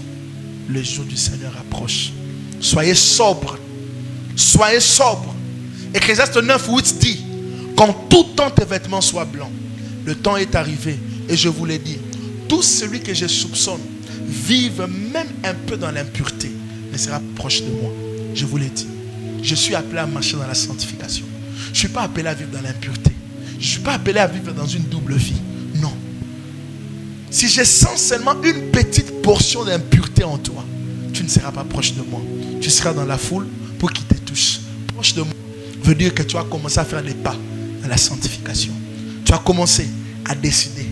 le jour du Seigneur approche. Soyez sobres. Soyez sobres. Ecclésiaste 9:8 dit, quand tout temps tes vêtements soient blancs, le temps est arrivé. Et je vous l'ai dit, tout celui que je soupçonne vive même un peu dans l'impureté ne sera proche de moi. Je vous l'ai dit, je suis appelé à marcher dans la sanctification. Je ne suis pas appelé à vivre dans l'impureté. Je ne suis pas appelé à vivre dans une double vie. Non. Si je sens seulement une petite portion d'impureté en toi, tu ne seras pas proche de moi. Tu seras dans la foule pour qu'il te touche. Proche de moi veut dire que tu as commencé à faire des pas dans la sanctification. Tu as commencé à décider,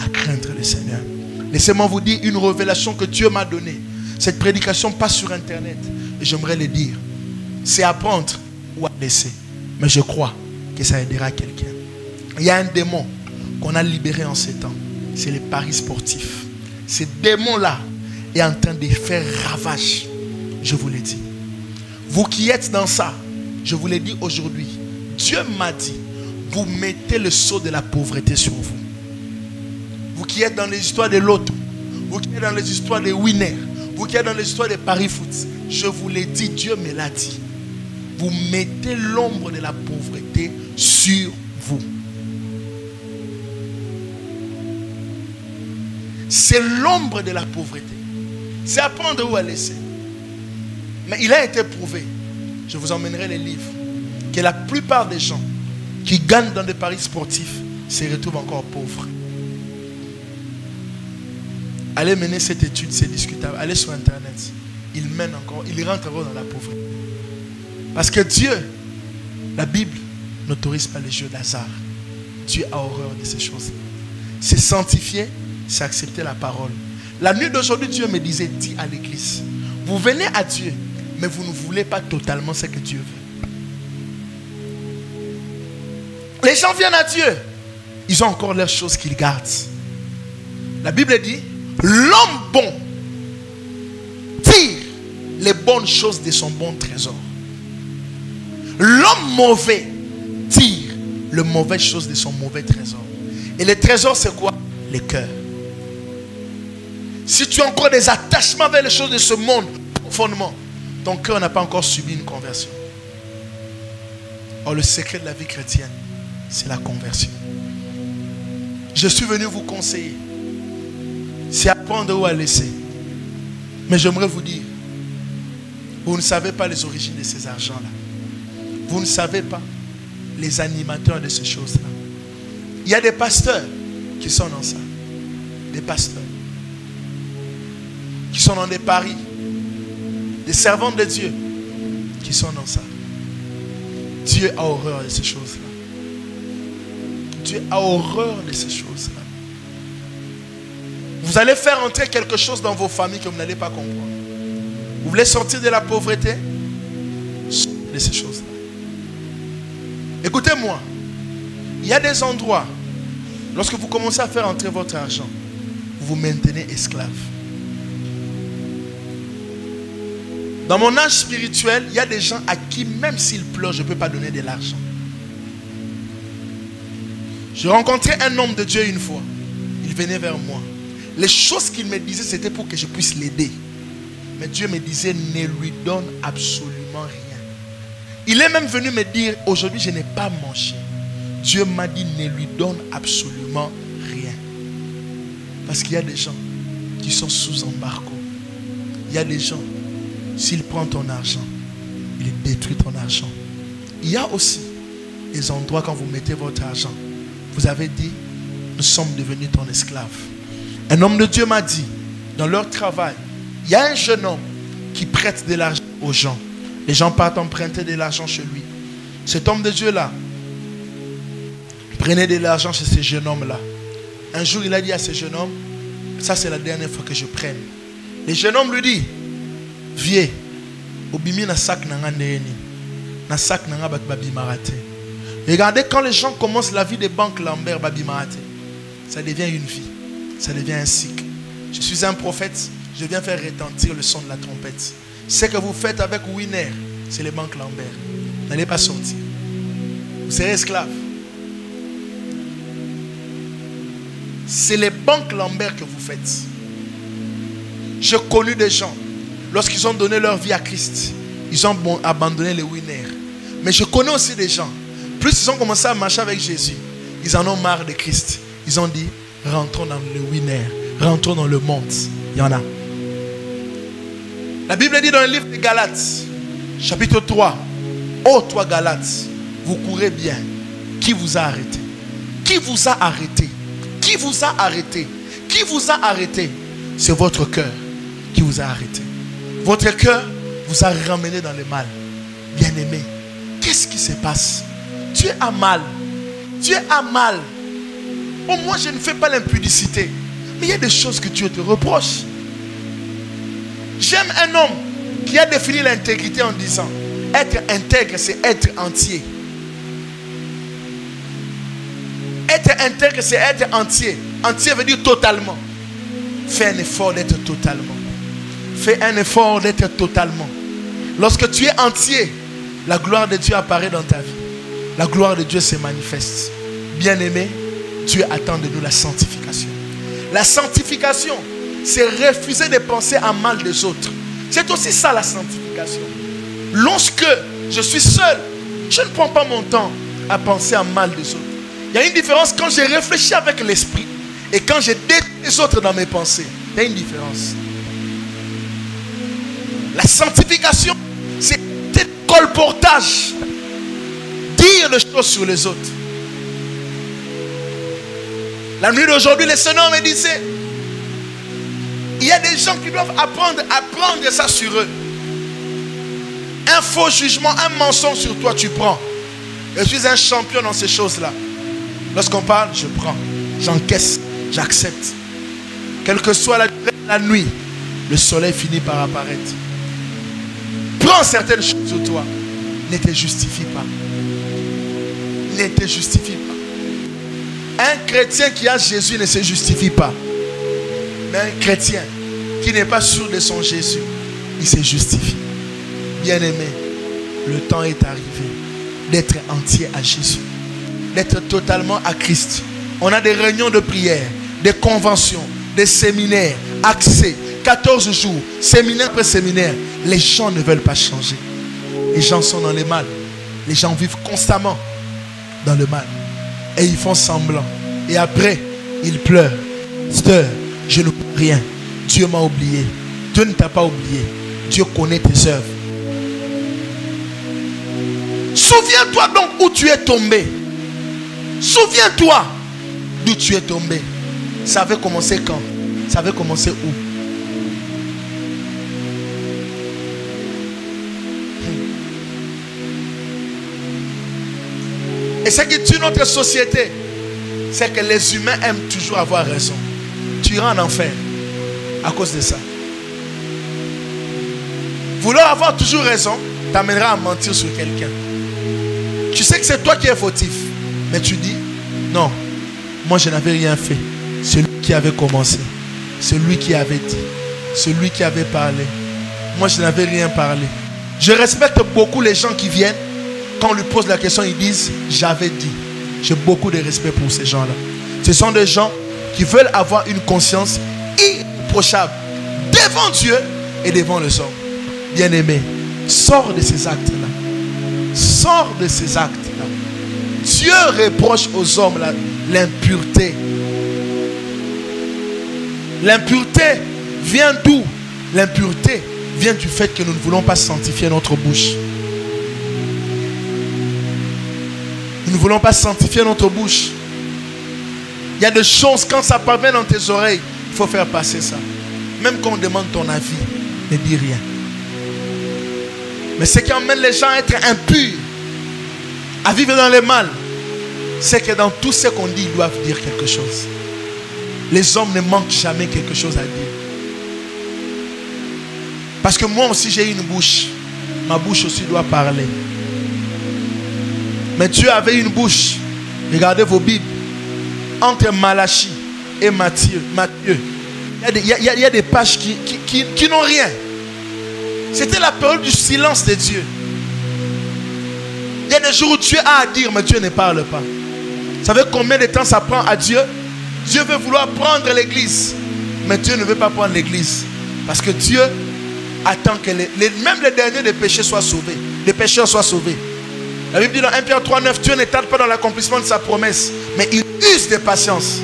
à craindre le Seigneur. Laissez-moi vous dire une révélation que Dieu m'a donnée. Cette prédication passe sur Internet et j'aimerais le dire. C'est à prendre ou à laisser. Mais je crois que ça aidera quelqu'un. Il y a un démon qu'on a libéré en ces temps. C'est les paris sportifs. Ce démon-là est en train de faire ravage. Je vous l'ai dit. Vous qui êtes dans ça, je vous l'ai dit aujourd'hui. Dieu m'a dit, vous mettez le sceau de la pauvreté sur vous. Vous qui êtes dans les histoires de l'auto, vous qui êtes dans les histoires des winners, vous qui êtes dans les histoires des paris foot, je vous l'ai dit, Dieu me l'a dit. Vous mettez l'ombre de la pauvreté sur vous. C'est l'ombre de la pauvreté. C'est à prendre ou à laisser. Mais il a été prouvé, je vous emmènerai les livres, que la plupart des gens qui gagnent dans des paris sportifs se retrouvent encore pauvres. Allez mener cette étude, c'est discutable. Allez sur Internet. Il mène encore, il rentre encore dans la pauvreté. Parce que Dieu, la Bible, n'autorise pas les jeux d'hasard. Dieu a horreur de ces choses. C'est sanctifier, c'est accepter la parole. La nuit d'aujourd'hui, Dieu me disait, dis à l'église, vous venez à Dieu, mais vous ne voulez pas totalement ce que Dieu veut. Les gens viennent à Dieu, ils ont encore leurs choses qu'ils gardent. La Bible dit, l'homme bon tire les bonnes choses de son bon trésor. L'homme mauvais tire les mauvaises choses de son mauvais trésor. Et le trésor, c'est quoi? Le cœur. Si tu as encore des attachements avec les choses de ce monde, profondément, ton cœur n'a pas encore subi une conversion. Or, le secret de la vie chrétienne, c'est la conversion. Je suis venu vous conseiller. C'est à prendre ou à laisser. Mais j'aimerais vous dire, vous ne savez pas les origines de ces argents-là. Vous ne savez pas les animateurs de ces choses-là. Il y a des pasteurs qui sont dans ça. Des pasteurs qui sont dans des paris. Des servants de Dieu qui sont dans ça. Dieu a horreur de ces choses-là. Dieu a horreur de ces choses-là. Vous allez faire entrer quelque chose dans vos familles que vous n'allez pas comprendre. Vous voulez sortir de la pauvreté? Sortez de ces choses-là. Écoutez-moi. Il y a des endroits, lorsque vous commencez à faire entrer votre argent, vous vous maintenez esclave. Dans mon âge spirituel, il y a des gens à qui, même s'ils pleurent, je ne peux pas donner de l'argent. J'ai rencontré un homme de Dieu une fois. Il venait vers moi. Les choses qu'il me disait, c'était pour que je puisse l'aider. Mais Dieu me disait, ne lui donne absolument rien. Il est même venu me dire, aujourd'hui je n'ai pas mangé. Dieu m'a dit, ne lui donne absolument rien. Parce qu'il y a des gens qui sont sous embargo. Il y a des gens, s'il prend ton argent, il détruit ton argent. Il y a aussi des endroits quand vous mettez votre argent, vous avez dit, nous sommes devenus ton esclave. Un homme de Dieu m'a dit, dans leur travail, il y a un jeune homme qui prête de l'argent aux gens. Les gens partent emprunter de l'argent chez lui. Cet homme de Dieu-là prenait de l'argent chez ce jeune homme-là. Un jour, il a dit à ce jeune homme, ça c'est la dernière fois que je prenne. Le jeune homme lui dit, viens, obimi na sac nanga neni, na sac nanga babi marate. Regardez, quand les gens commencent la vie de banque Lambert babi marate, ça devient une vie, ça devient un cycle. Je suis un prophète, je viens faire retentir le son de la trompette. Ce que vous faites avec Winner, c'est les banques Lambert. N'allez pas sortir. Vous serez esclave. C'est les banques Lambert que vous faites. J'ai connu des gens, lorsqu'ils ont donné leur vie à Christ, ils ont abandonné les Winner. Mais je connais aussi des gens, plus ils ont commencé à marcher avec Jésus, ils en ont marre de Christ. Ils ont dit, rentrons dans le Winner, rentrons dans le monde. Il y en a. La Bible dit dans le livre de Galates, chapitre 3, ô toi Galates, vous courez bien. Qui vous a arrêté? Qui vous a arrêté? Qui vous a arrêté? Qui vous a arrêté? C'est votre cœur qui vous a arrêté. Votre cœur vous a ramené dans le mal. Bien-aimé, qu'est-ce qui se passe? Dieu a mal. Dieu a mal. Oh, moi je ne fais pas l'impudicité. Mais il y a des choses que Dieu te reproche. J'aime un homme qui a défini l'intégrité en disant, être intègre, c'est être entier. Être intègre, c'est être entier. Entier veut dire totalement. Fais un effort d'être totalement. Fais un effort d'être totalement. Lorsque tu es entier, la gloire de Dieu apparaît dans ta vie. La gloire de Dieu se manifeste. Bien-aimé, Dieu attend de nous la sanctification. La sanctification, c'est refuser de penser à mal des autres. C'est aussi ça la sanctification. Lorsque je suis seul, je ne prends pas mon temps à penser à mal des autres. Il y a une différence quand je réfléchis avec l'esprit et quand je détruis les autres dans mes pensées. Il y a une différence. La sanctification, c'est le colportage. Dire des choses sur les autres. La nuit d'aujourd'hui, le Seigneur me disait, il y a des gens qui doivent apprendre à prendre ça sur eux. Un faux jugement, un mensonge sur toi, tu prends. Je suis un champion dans ces choses-là. Lorsqu'on parle, je prends, j'encaisse, j'accepte. Quelle que soit la nuit, le soleil finit par apparaître. Prends certaines choses sur toi. Ne te justifie pas. Ne te justifie pas. Un chrétien qui a Jésus ne se justifie pas. Mais un chrétien qui n'est pas sûr de son Jésus, il se justifie. Bien-aimé, le temps est arrivé d'être entier à Jésus, d'être totalement à Christ. On a des réunions de prière, des conventions, des séminaires, accès, 14 jours, séminaire après séminaire. Les gens ne veulent pas changer. Les gens sont dans le mal. Les gens vivent constamment dans le mal. Et ils font semblant. Et après, ils pleurent. Sœur, je ne peux rien. Dieu m'a oublié. Dieu ne t'a pas oublié. Dieu connaît tes œuvres. Souviens-toi donc où tu es tombé. Souviens-toi d'où tu es tombé. Ça avait commencé quand? Ça avait commencé où? Et ce qui tue notre société, c'est que les humains aiment toujours avoir raison. Tu iras en enfer à cause de ça. Vouloir avoir toujours raison t'amènera à mentir sur quelqu'un. Tu sais que c'est toi qui es fautif, mais tu dis non, moi je n'avais rien fait. C'est lui qui avait commencé, c'est lui qui avait dit, c'est lui qui avait parlé. Moi je n'avais rien parlé. Je respecte beaucoup les gens qui viennent, quand on lui pose la question, ils disent j'avais dit. J'ai beaucoup de respect pour ces gens-là. Ce sont des gens qui veulent avoir une conscience irréprochable devant Dieu et devant les hommes. Bien-aimé, sors de ces actes-là. Sors de ces actes-là. Dieu reproche aux hommes l'impureté. L'impureté vient d'où? L'impureté vient du fait que nous ne voulons pas sanctifier notre bouche. Nous ne voulons pas sanctifier notre bouche. Il y a des choses, quand ça parvient dans tes oreilles, il faut faire passer ça. Même quand on demande ton avis, ne dis rien. Mais ce qui emmène les gens à être impurs, à vivre dans le mal, c'est que dans tout ce qu'on dit, ils doivent dire quelque chose. Les hommes ne manquent jamais quelque chose à dire. Parce que moi aussi j'ai une bouche. Ma bouche aussi doit parler. Mais Dieu avait une bouche. Regardez vos Bibles. Entre Malachie et Matthieu, il y a des pages qui n'ont rien. C'était la période du silence de Dieu. Il y a des jours où Dieu a à dire, mais Dieu ne parle pas. Vous savez combien de temps ça prend à Dieu? Dieu veut vouloir prendre l'église, mais Dieu ne veut pas prendre l'église. Parce que Dieu attend que même les derniers des péchés soient sauvés. Les pécheurs soient sauvés. La Bible dit dans 1 Pierre 3,9, Dieu ne tarde pas dans l'accomplissement de sa promesse, mais il use de patience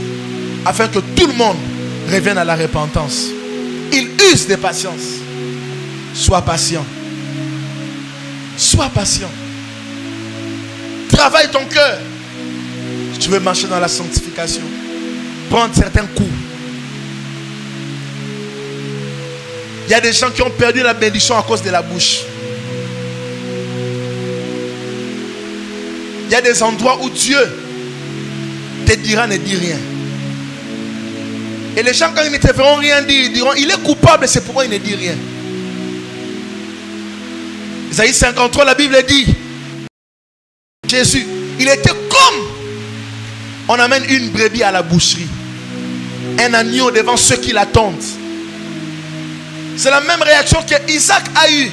afin que tout le monde revienne à la repentance. Il use de patience. Sois patient. Sois patient. Travaille ton cœur. Si tu veux marcher dans la sanctification, prendre certains coups. Il y a des gens qui ont perdu la bénédiction à cause de la bouche. Il y a des endroits où Dieu te dira ne dis rien. Et les gens, quand ils ne te feront rien dire, ils diront il est coupable, c'est pourquoi il ne dit rien. Isaïe 53, la Bible dit Jésus, il était comme on amène une brebis à la boucherie, un agneau devant ceux qui l'attendent. C'est la même réaction que Isaac a eue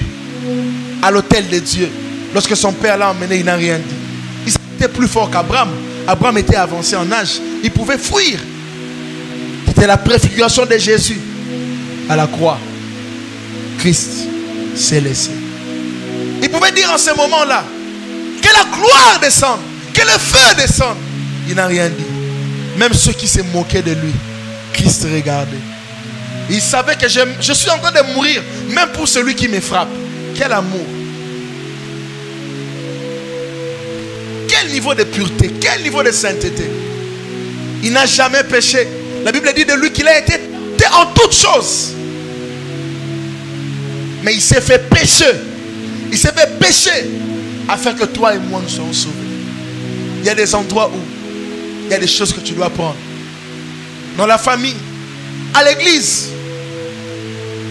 à l'autel de Dieu. Lorsque son père l'a emmené, il n'a rien dit. Isaac était plus fort qu'Abraham. Abraham était avancé en âge. Il pouvait fuir. C'était la préfiguration de Jésus à la croix. Christ s'est laissé. Il pouvait dire en ce moment-là que la gloire descende, que le feu descende. Il n'a rien dit. Même ceux qui se moquaient de lui, Christ regardait. Il savait que je suis en train de mourir, même pour celui qui me frappe. Quel amour! Quel niveau de pureté, quel niveau de sainteté. Il n'a jamais péché. La Bible dit de lui qu'il a été tenté en toutes choses. Mais il s'est fait pécher. Il s'est fait pécher afin que toi et moi nous soyons sauvés. Il y a des endroits où il y a des choses que tu dois prendre. Dans la famille, à l'église,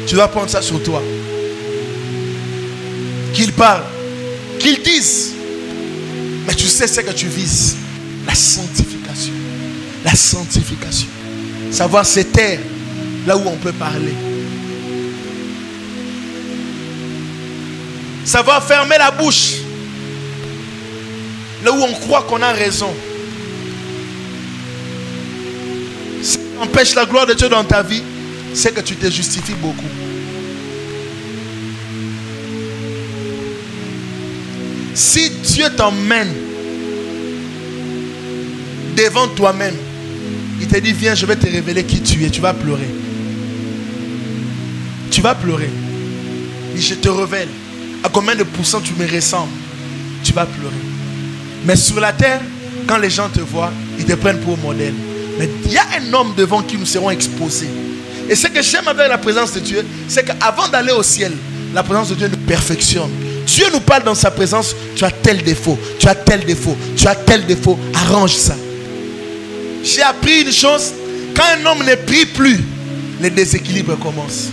tu dois prendre ça sur toi. Qu'ils parlent, qu'ils disent. Mais tu sais ce que tu vises. La sanctification. La sanctification. Savoir se taire là où on peut parler. Savoir fermer la bouche là où on croit qu'on a raison. Ce qui empêche la gloire de Dieu dans ta vie, c'est que tu te justifies beaucoup. Si Dieu t'emmène devant toi-même, il te dit viens, je vais te révéler qui tu es. Tu vas pleurer. Tu vas pleurer. Et je te révèle à combien de pourcents tu me ressembles. tu vas pleurer. Mais sur la terre, quand les gens te voient, ils te prennent pour modèle. Mais il y a un homme devant qui nous serons exposés. Et ce que j'aime avec la présence de Dieu, c'est qu'avant d'aller au ciel, la présence de Dieu nous perfectionne. Dieu nous parle dans sa présence. Tu as tel défaut, tu as tel défaut, tu as tel défaut. Arrange ça. J'ai appris une chose. Quand un homme ne prie plus, les déséquilibres commencent.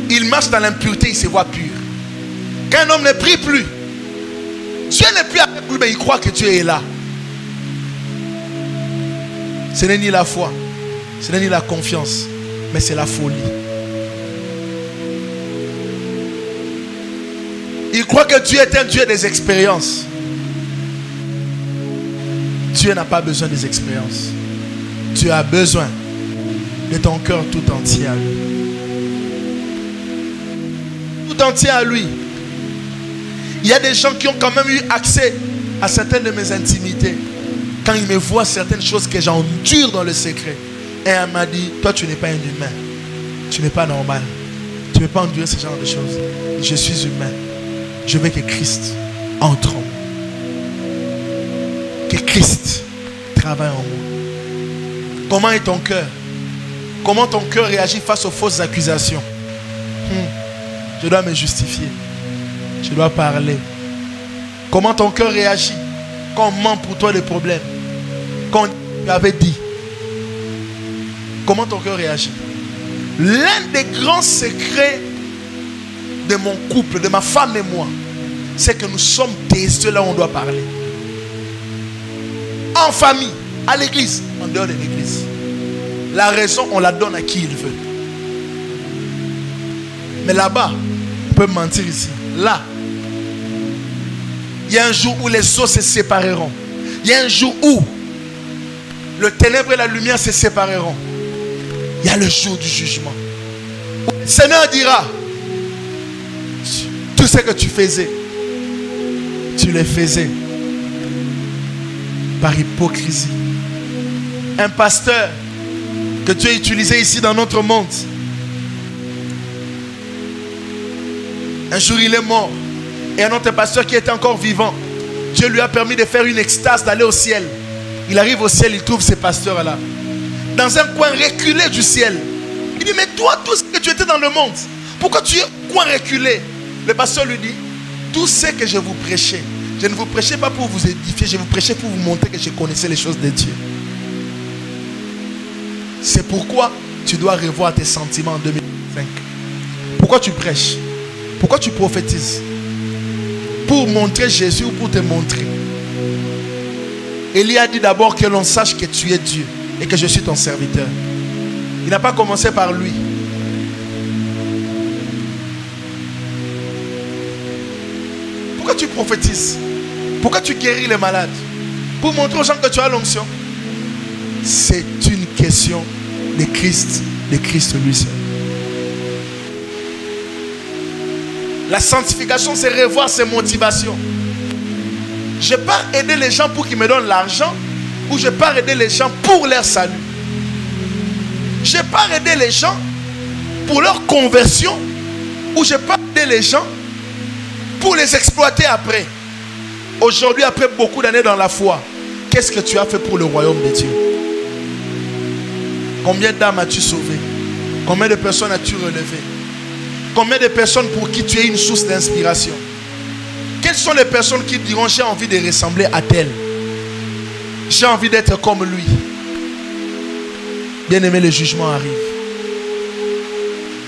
Il marche dans l'impureté, il se voit pur. Quand un homme ne prie plus, Dieu n'est plus avec lui, mais il croit que Dieu est là. Ce n'est ni la foi, ce n'est ni la confiance, mais c'est la folie. Il croit que Dieu est un Dieu des expériences. Dieu n'a pas besoin des expériences. Tu as besoin de ton cœur tout entier à lui. Tout entier à lui. Il y a des gens qui ont quand même eu accès à certaines de mes intimités. Quand ils me voient certaines choses que j'endure dans le secret. Et elle m'a dit, toi tu n'es pas un humain. Tu n'es pas normal. Tu ne peux pas endurer ce genre de choses. Je suis humain. Je veux que Christ entre en moi. Que Christ travaille en moi. Comment est ton cœur? Comment ton cœur réagit face aux fausses accusations? Je dois me justifier. Je dois parler. Comment ton cœur réagit quand on ment pour toi des problèmes? Quand on avait dit. Comment ton cœur réagit? L'un des grands secrets de mon couple, de ma femme et moi, c'est que nous sommes taiseux là où on doit parler. En famille, à l'église, en dehors de l'église. La raison, on la donne à qui il veut. Mais là-bas, on peut mentir ici. Là, il y a un jour où les eaux se sépareront. Il y a un jour où le ténèbre et la lumière se sépareront. Il y a le jour du jugement. Le Seigneur dira, tout ce que tu faisais, tu le faisais par hypocrisie. Un pasteur que Dieu a utilisé ici dans notre monde, un jour il est mort. Et un autre pasteur qui était encore vivant, Dieu lui a permis de faire une extase, d'aller au ciel. Il arrive au ciel, il trouve ces pasteurs-là dans un coin reculé du ciel. Il dit, mais toi, tout ce que tu étais dans le monde, pourquoi tu es au coin reculé? Le pasteur lui dit, tout ce que je vous prêchais, je ne vous prêchais pas pour vous édifier, je vous prêchais pour vous montrer que je connaissais les choses de Dieu. C'est pourquoi tu dois revoir tes sentiments en 2005. Pourquoi tu prêches? Pourquoi tu prophétises? Pour montrer Jésus ou pour te montrer? Élie a dit d'abord que l'on sache que tu es Dieu et que je suis ton serviteur. Il n'a pas commencé par lui. Pourquoi tu prophétises? Pourquoi tu guéris les malades? Pour montrer aux gens que tu as l'onction. C'est une question de Christ lui seul. La sanctification, c'est revoir ses motivations. Je ne vais pas aider les gens pour qu'ils me donnent l'argent, ou je ne vais pas aider les gens pour leur salut. Je ne vais pas aider les gens pour leur conversion, ou je ne vais pas aider les gens pour les exploiter après. Aujourd'hui, après beaucoup d'années dans la foi, qu'est-ce que tu as fait pour le royaume de Dieu? Combien d'âmes as-tu sauvé? Combien de personnes as-tu relevé? Combien de personnes pour qui tu es une source d'inspiration? Quelles sont les personnes qui diront, j'ai envie de ressembler à tel? J'ai envie d'être comme lui. Bien-aimé, le jugement arrive.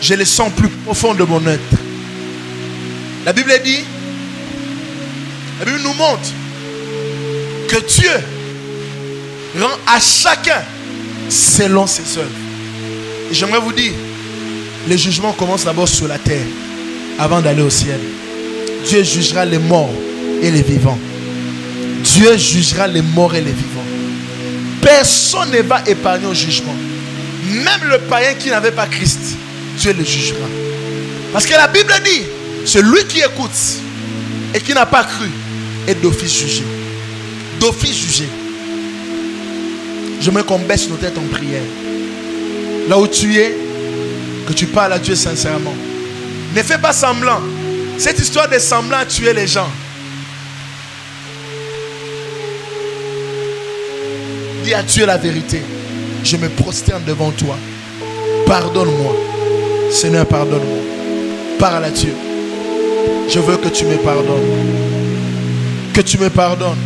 Je le sens plus profond de mon être. La Bible dit, la Bible nous montre que Dieu rend à chacun selon ses œuvres. Et j'aimerais vous dire, le jugement commence d'abord sur la terre avant d'aller au ciel. Dieu jugera les morts et les vivants. Dieu jugera les morts et les vivants. Personne ne va épargner au jugement. Même le païen qui n'avait pas Christ, Dieu le jugera. Parce que la Bible dit, celui qui écoute et qui n'a pas cru est d'office jugé. D'office jugé. J'aimerais qu'on baisse nos têtes en prière. Là où tu es, que tu parles à Dieu sincèrement. Ne fais pas semblant. Cette histoire de semblant a tué les gens. Dis à Dieu la vérité. Je me prosterne devant toi. Pardonne-moi. Seigneur, pardonne-moi. Parle à Dieu. Je veux que tu me pardonnes. Que tu me pardonnes.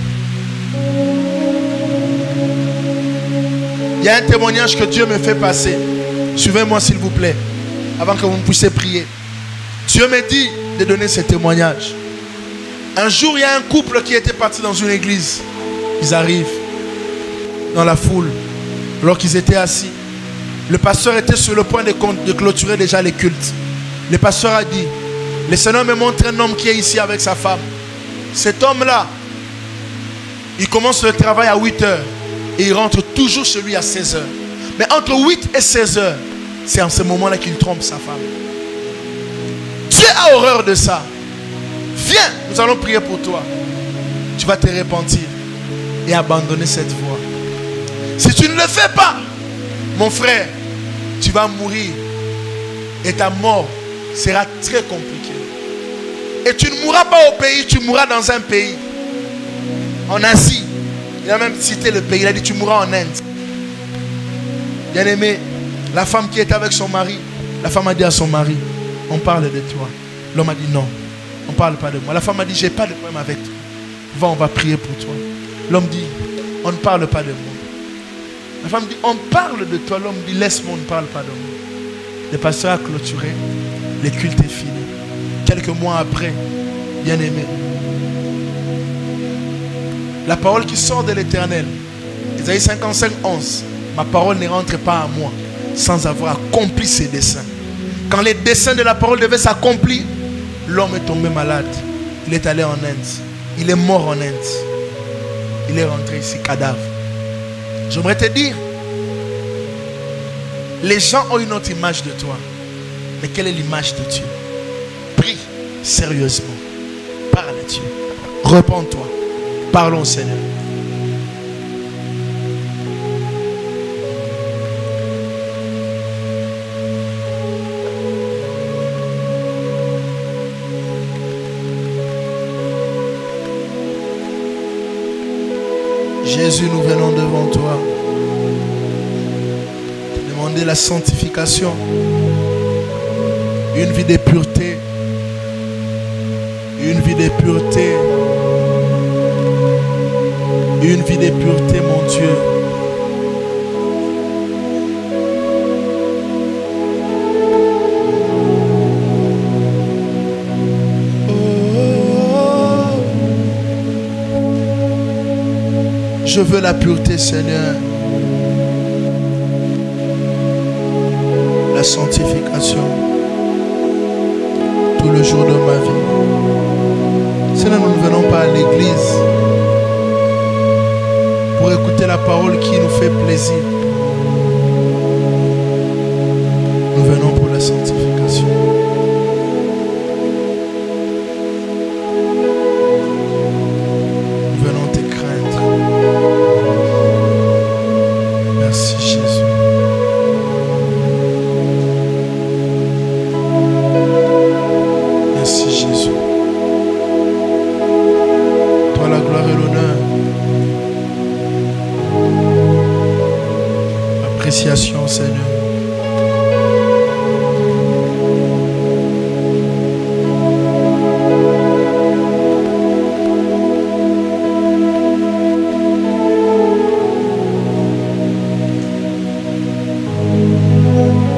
Il y a un témoignage que Dieu me fait passer. Suivez-moi s'il vous plaît. Avant que vous me puissiez prier. Dieu me dit de donner ce témoignage. Un jour, il y a un couple qui était parti dans une église. Ils arrivent dans la foule. Alors qu'ils étaient assis. Le pasteur était sur le point de clôturer déjà les cultes. Le pasteur a dit, le Seigneur me montre un homme qui est ici avec sa femme. Cet homme-là, il commence le travail à 8 heures. Et il rentre toujours chez lui à 16 heures. Mais entre 8 et 16 heures, c'est en ce moment-là qu'il trompe sa femme. Dieu a horreur de ça. Viens, nous allons prier pour toi. Tu vas te repentir et abandonner cette voie. Si tu ne le fais pas, mon frère, tu vas mourir. Et ta mort sera très compliquée. Et tu ne mourras pas au pays, tu mourras dans un pays. En Asie. Il a même cité le pays. Il a dit tu mourras en Inde. Bien aimé, la femme qui était avec son mari, la femme a dit à son mari, on parle de toi. L'homme a dit non, on ne parle pas de moi. La femme a dit j'ai pas de problème avec toi. Va, on va prier pour toi. L'homme dit on ne parle pas de moi. La femme dit on parle de toi. L'homme dit laisse-moi, on ne parle pas de moi. Le pasteur a clôturé, le culte est fini. Quelques mois après, bien aimé, la parole qui sort de l'Éternel, Isaïe 55, 11, ma parole ne rentre pas à moi sans avoir accompli ses desseins. Quand les desseins de la parole devaient s'accomplir, l'homme est tombé malade. Il est allé en Inde. Il est mort en Inde. Il est rentré ici, cadavre. J'aimerais te dire, les gens ont une autre image de toi. Mais quelle est l'image de Dieu? Prie sérieusement. Parle à Dieu. Repends-toi. Parlons au Seigneur. Jésus, nous venons devant toi. Demander la sanctification. Une vie de pureté. Une vie de pureté. Une vie de pureté, mon Dieu. Je veux la pureté, Seigneur. La sanctification. Tout le jour de ma vie. Seigneur, nous ne venons pas à l'église pour écouter la parole qui nous fait plaisir. Nous venons pour la sanctification. Nous venons te craindre. Merci Jésus. Merci Jésus. Toi la gloire et l'honneur. Appréciation, Seigneur.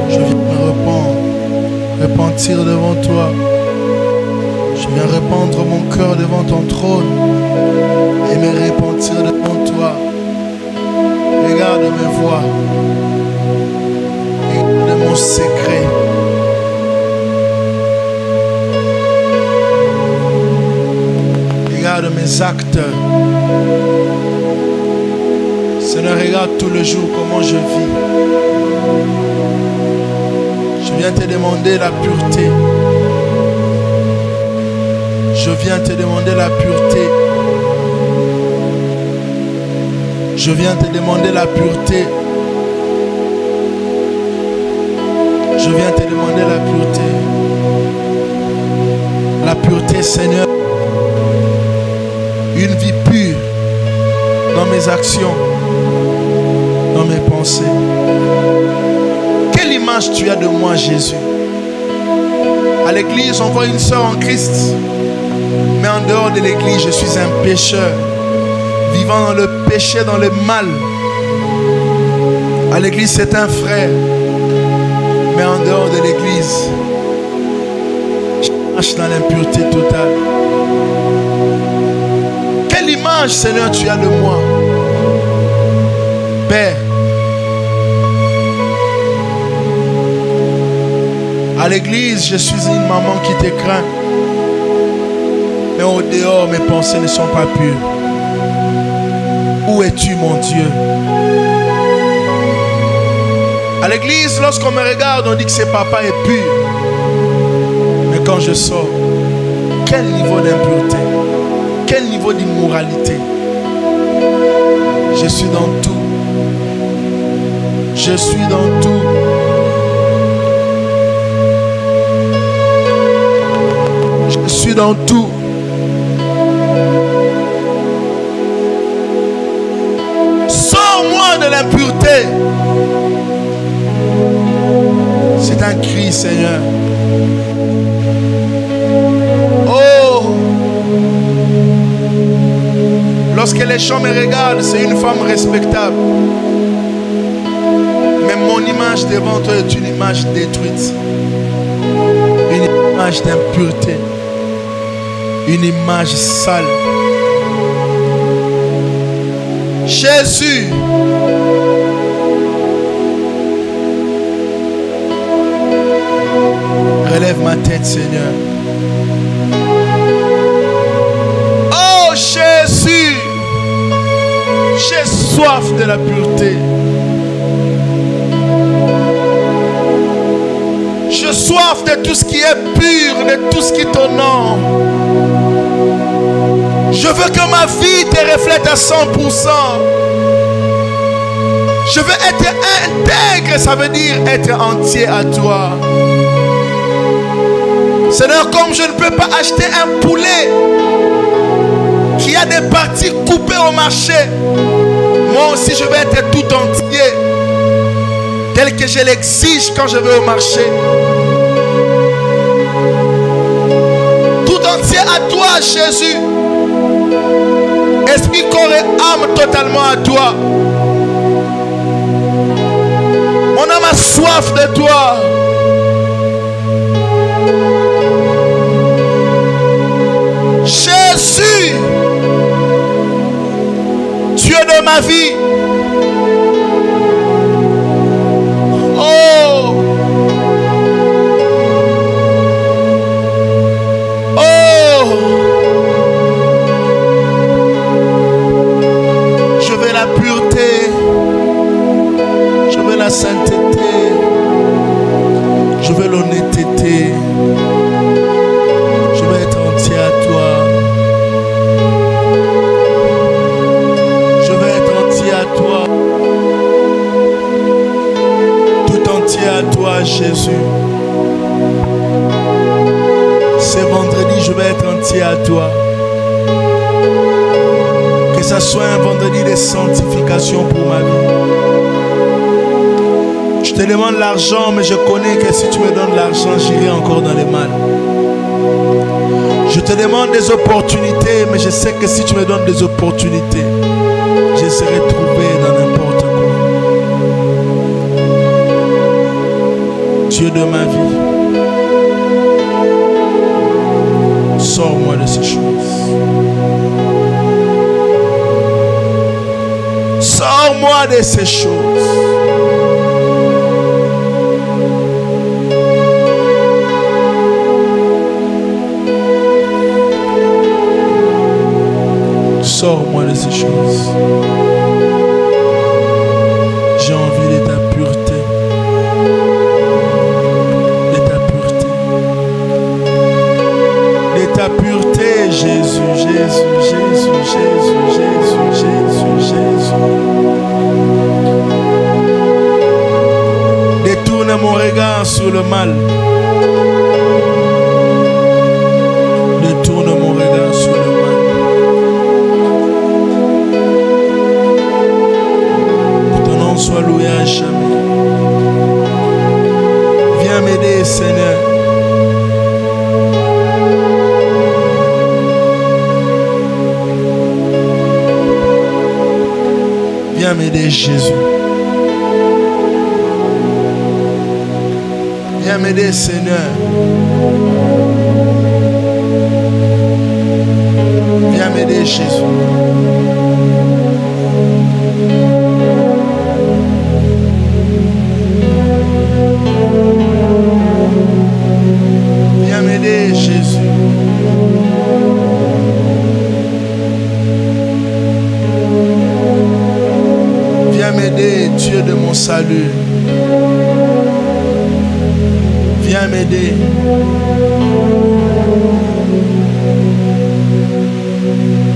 Je viens me repentir devant toi. Je viens répandre mon cœur devant ton trône et me repentir devant toi. Regarde mes voies. Regarde mon secret. Regarde mes actes. Seigneur, regarde tout le jour comment je vis. Je viens te demander la pureté. Je viens te demander la pureté. Je viens te demander la pureté. Je viens te demander la pureté. La pureté, Seigneur. Une vie pure dans mes actions. pensées? Quelle image tu as de moi, Jésus? À l'église, on voit une sœur en Christ. Mais en dehors de l'église, je suis un pécheur, vivant dans le péché, dans le mal. À l'église, c'est un frère. Mais en dehors de l'église, je marche dans l'impureté totale. Quelle image, Seigneur, tu as de moi? Père, à l'église, je suis une maman qui te craint. Mais au dehors, mes pensées ne sont pas pures. Où es-tu, mon Dieu? À l'église, lorsqu'on me regarde, on dit que c'est papa est pur. Mais quand je sors, quel niveau d'impureté? Quel niveau d'immoralité? Je suis dans tout. Je suis dans tout. Je suis dans tout. Sors-moi de l'impureté. C'est un cri, Seigneur. Oh! Lorsque les gens me regardent, c'est une femme respectable. Mais mon image devant toi est une image détruite. Une image d'impureté. Une image sale. Jésus. Relève ma tête, Seigneur. Oh Jésus, j'ai soif de la pureté. J'ai soif de tout ce qui est pur, de tout ce qui t'honore. Je veux que ma vie te reflète à 100%. Je veux être intègre, ça veut dire être entier à toi. Seigneur, comme je ne peux pas acheter un poulet qui a des parties coupées au marché, moi aussi je vais être tout entier, tel que je l'exige quand je vais au marché. Tout entier à toi, Jésus. Esprit, corps et âme totalement à toi. Mon âme a soif de toi. Jésus, Dieu de ma vie. Oh, oh, je veux la pureté, je veux la sainteté, je veux l'honnêteté. Je veux être entier à toi. Je veux être entier à toi. Tout entier à toi, Jésus. Ce vendredi, je vais être entier à toi. Que ça soit un vendredi de sanctification pour ma vie. Je te demande l'argent, mais je connais que si tu me donnes l'argent, j'irai encore dans le mal. Je te demande des opportunités, mais je sais que si tu me donnes des opportunités, je serai trouvé dans n'importe quoi. Dieu de ma vie, sors-moi de ces choses. Sors-moi de ces choses. Sors-moi de ces choses. J'ai envie de ta pureté. De ta pureté. De ta pureté, Jésus, Jésus, Jésus, Jésus, Jésus, Jésus, Jésus. Détourne mon regard sur le mal. Détourne mon regard sur le mal. Sois loué à Seigneur. Viens m'aider, Jésus. Viens m'aider, Seigneur. Viens m'aider, Jésus. Viens m'aider, Jésus. Viens m'aider, Dieu de mon salut. Viens m'aider.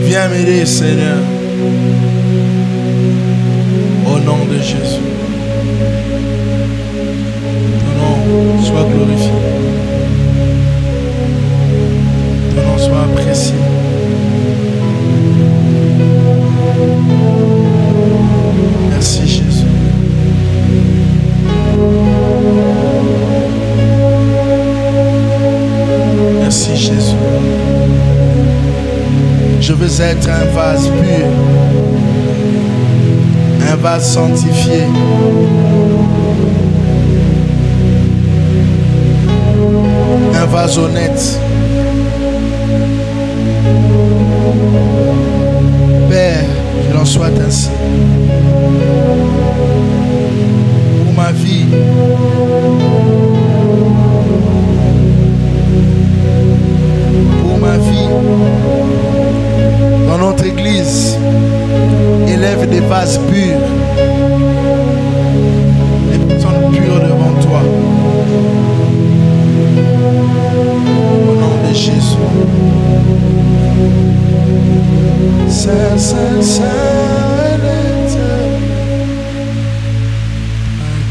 Viens m'aider, Seigneur. Au nom de Jésus. Ton nom soit glorifié. Ton nom soit apprécié. Merci, Jésus. Merci, Jésus. Je veux être un vase pur, un vase sanctifié, un vase honnête. Père, qu'il en soit ainsi. Pour ma vie, pour ma vie, dans notre église, élève des vases purs, des personnes pures devant toi. Au nom de Jésus. Saint, Saint, Saint,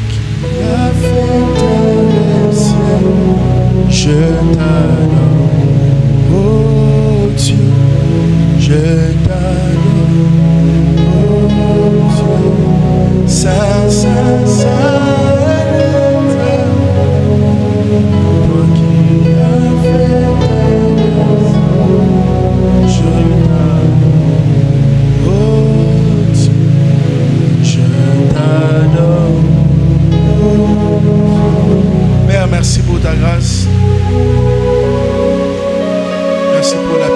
qui a fait le ciel, je t'adore, oh Dieu, je t'adore, oh Dieu, Saint, Saint, Saint, toi qui as fait le ciel, je t'adore, oh Dieu, je t'adore. Père, merci pour ta grâce. Merci pour la